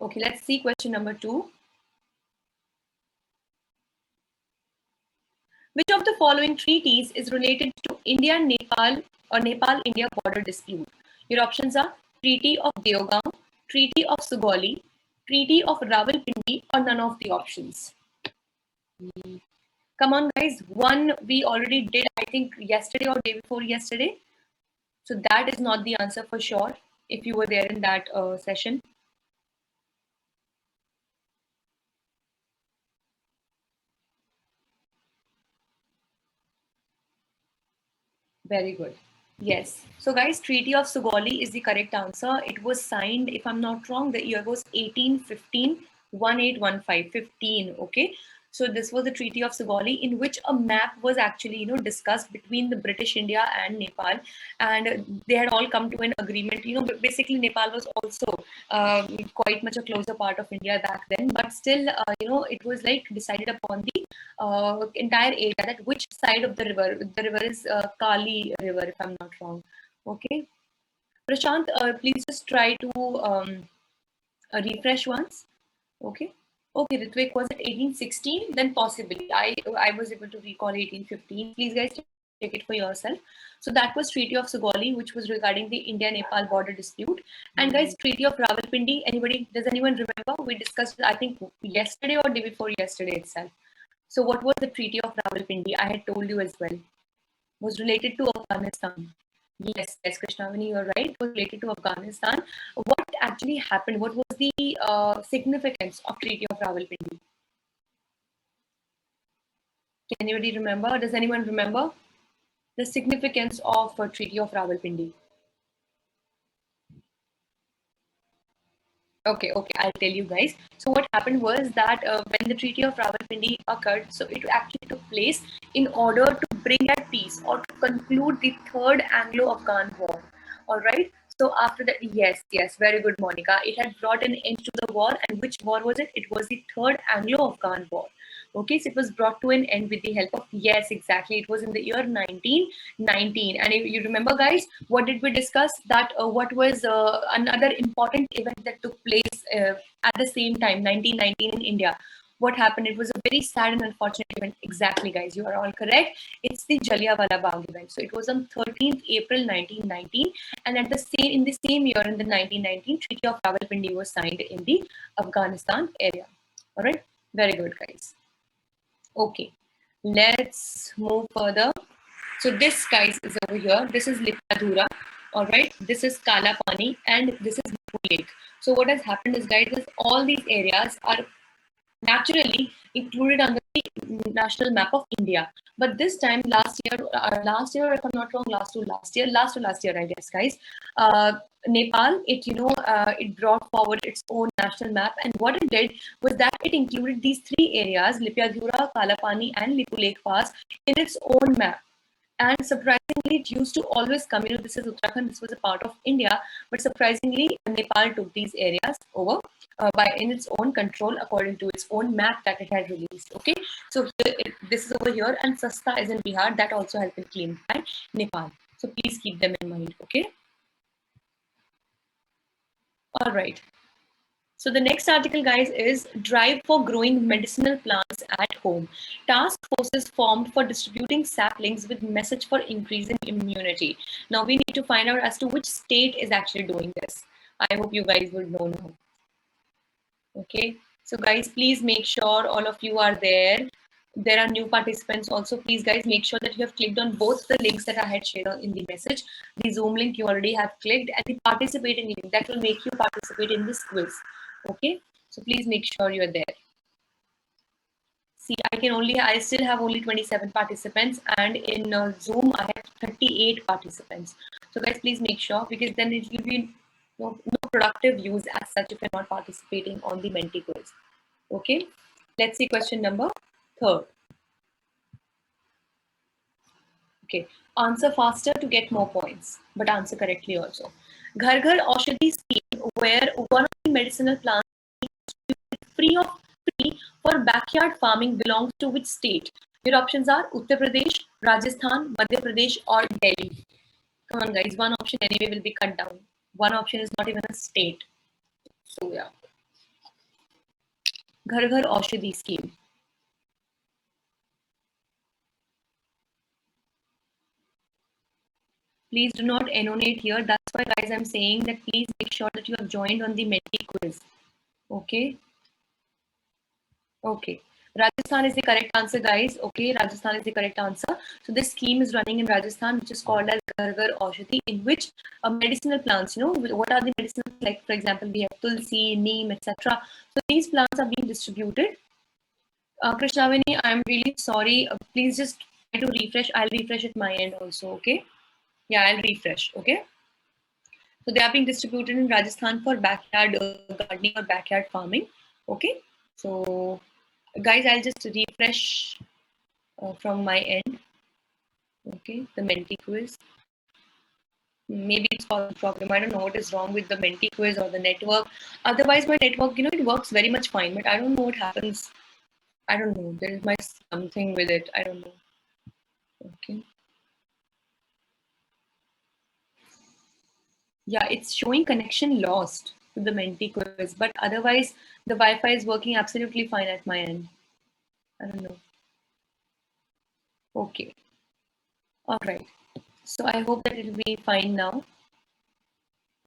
Okay, let's see question number 2. Which of the following treaties is related to India-Nepal or Nepal-India border dispute? Your options are Treaty of Deogaon, Treaty of Sugauli, Treaty of Rawalpindi, or none of the options. Come on, guys. One we already did, I think, yesterday or day before yesterday. So that is not the answer for sure, if you were there in that session. Very good. Yes. So, guys, Treaty of Sugauli is the correct answer. It was signed, if I'm not wrong, the year was 1815, 1815, 15. Okay. So this was the Treaty of Sugauli, in which a map was actually, discussed between the British India and Nepal, and they had all come to an agreement. Basically Nepal was also quite much a closer part of India back then, but still, it was like decided upon the entire area, that which side of the river. The river is Kali River, if I'm not wrong. Okay. Prashant, please just try to refresh once. Okay. Okay, Ritvik, was it 1816? Then possibly. I was able to recall 1815. Please, guys, check it for yourself. So that was Treaty of Sugauli, which was regarding the India-Nepal border dispute. And guys, Treaty of Rawalpindi. Does anyone remember? We discussed, I think, yesterday or day before yesterday itself. So what was the Treaty of Rawalpindi? I had told you as well. Was related to Afghanistan. Yes, Krishnavani, you're right. It was related to Afghanistan. What actually happened? What was the significance of Treaty of Rawalpindi? Can anybody remember? Does anyone remember the significance of Treaty of Rawalpindi? Okay, I'll tell you guys. So what happened was that when the Treaty of Rawalpindi occurred, so it actually took place in order to bring at peace or to conclude the Third Anglo-Afghan War. All right. So after that, yes, very good, Monica. It had brought an end to the war, and which war was it? It was the Third Anglo-Afghan War. Okay, so it was brought to an end with the help of, yes, exactly. It was in the year 1919. And if you remember, guys, what did we discuss? That what was another important event that took place at the same time, 1919 in India? What happened? It was a very sad and unfortunate event. Exactly, guys, you are all correct. It's the Jallianwala Bagh event. So it was on 13th April 1919, and in the same year, in the 1919, Treaty of Rawalpindi was signed in the Afghanistan area. All right, very good, guys. Okay, let's move further. So this, guys, is over here. This is Lipadhura. All right, this is Kala Pani, and this is Nipu Lake. So what has happened is, guys, is all these areas are naturally included on the national map of India. But this time, last year, if I'm not wrong, last to last year, I guess, guys, Nepal, it brought forward its own national map, and what it did was that it included these three areas, Lipadhura, Kalapani, and Lipu Lake Pass, in its own map. And surprisingly, it used to always come, this is Uttarakhand, this was a part of India, but surprisingly, Nepal took these areas over in its own control, according to its own map that it had released. Okay, so this is over here, and Sasta is in Bihar. That also has been claimed by Nepal. So please keep them in mind. Okay. All right. So the next article, guys, is Drive for Growing Medicinal Plants at Home. Task forces formed for distributing saplings with message for increasing immunity. Now we need to find out as to which state is actually doing this. I hope you guys would know now. Okay. So guys, please make sure all of you are there. There are new participants also. Please, guys, make sure that you have clicked on both the links that I had shared in the message. The Zoom link you already have clicked, and the participating link that will make you participate in this quiz. Okay, so please make sure you're there. See, I still have only 27 participants, and in Zoom, I have 38 participants. So guys, please make sure, because then it will be no productive use as such if you're not participating on the Menti quiz. Okay, let's see question number 3. Okay, answer faster to get more points, but answer correctly also. Ghar Ghar Aushadhi scheme, where one of the medicinal plants free of free for backyard farming belongs to which state? Your options are Uttar Pradesh, Rajasthan, Madhya Pradesh, or Delhi. Come on, guys. One option anyway will be cut down. One option is not even a state. So yeah. Ghar Ghar Aushadhi scheme. Please do not annotate here. That's why, guys, I'm saying that please make sure that you have joined on the Menti quiz. Okay. Okay. Rajasthan is the correct answer, guys. Okay, Rajasthan is the correct answer. So this scheme is running in Rajasthan, which is called as Ghar Ghar Aushadhi, in which medicinal plants, what are the medicinal, like for example, we have tulsi, neem, etc. So these plants are being distributed. Krishnavani, I'm really sorry. Please just try to refresh. I'll refresh at my end also, okay? Yeah, I'll refresh, okay? So they are being distributed in Rajasthan for backyard gardening or backyard farming, okay? So guys, I'll just refresh from my end. Okay, the Menti quiz. Maybe it's causing a problem. I don't know what is wrong with the Menti quiz or the network. Otherwise, my network, it works very much fine, but I don't know what happens. I don't know. There is something with it. I don't know. Okay. Yeah, it's showing connection lost to the Menti quiz, but otherwise, the Wi-Fi is working absolutely fine at my end. I don't know. Okay. All right. So I hope that it will be fine now.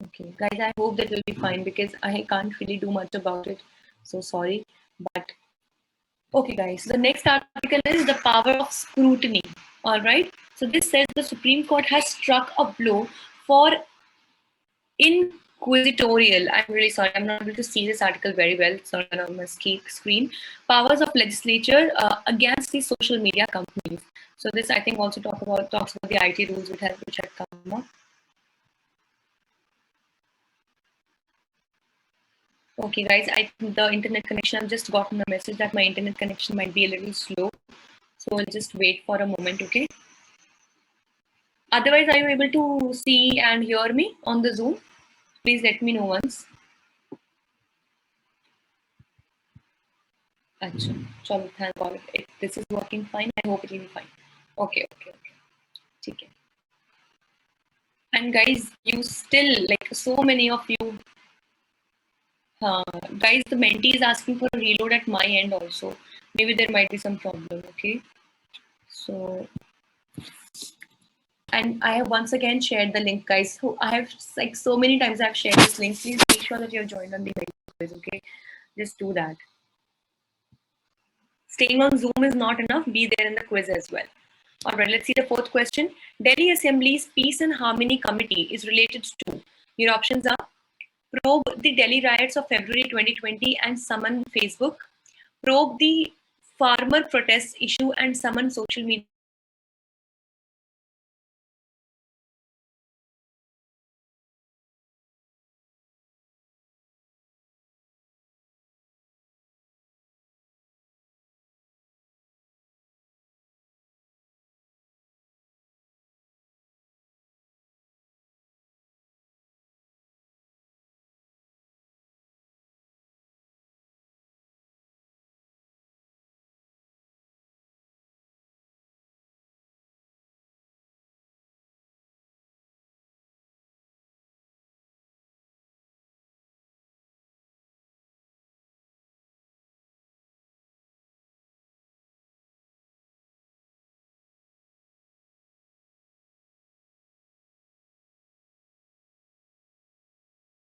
Okay, guys, I hope that will be fine because I can't really do much about it. So sorry, but okay, guys. The next article is the power of scrutiny. All right. So this says the Supreme Court has struck a blow for inquisitorial. I'm really sorry. I'm not able to see this article very well. It's not on my screen. Powers of legislature against the social media companies. So this, I think, also talks about the IT rules which had come up. Okay, guys, the internet connection, I've just gotten a message that my internet connection might be a little slow. So I'll just wait for a moment, okay? Otherwise, are you able to see and hear me on the Zoom? Please let me know once. Achha, chalo, thank God. If this is working fine, I hope it will be fine. Okay. Okay. And guys, you still, like so many of you, guys, the Menti is asking for a reload at my end also. Maybe there might be some problem, okay? So, and I have once again shared the link, guys. So I have, like, so many times I've shared this link. Please make sure that you have joined on the quiz, okay? Just do that. Staying on Zoom is not enough. Be there in the quiz as well. All right, let's see the 4th question. Delhi Assembly's Peace and Harmony Committee is related to. Your options are probe the Delhi riots of February 2020 and summon Facebook, probe the farmer protests issue and summon social media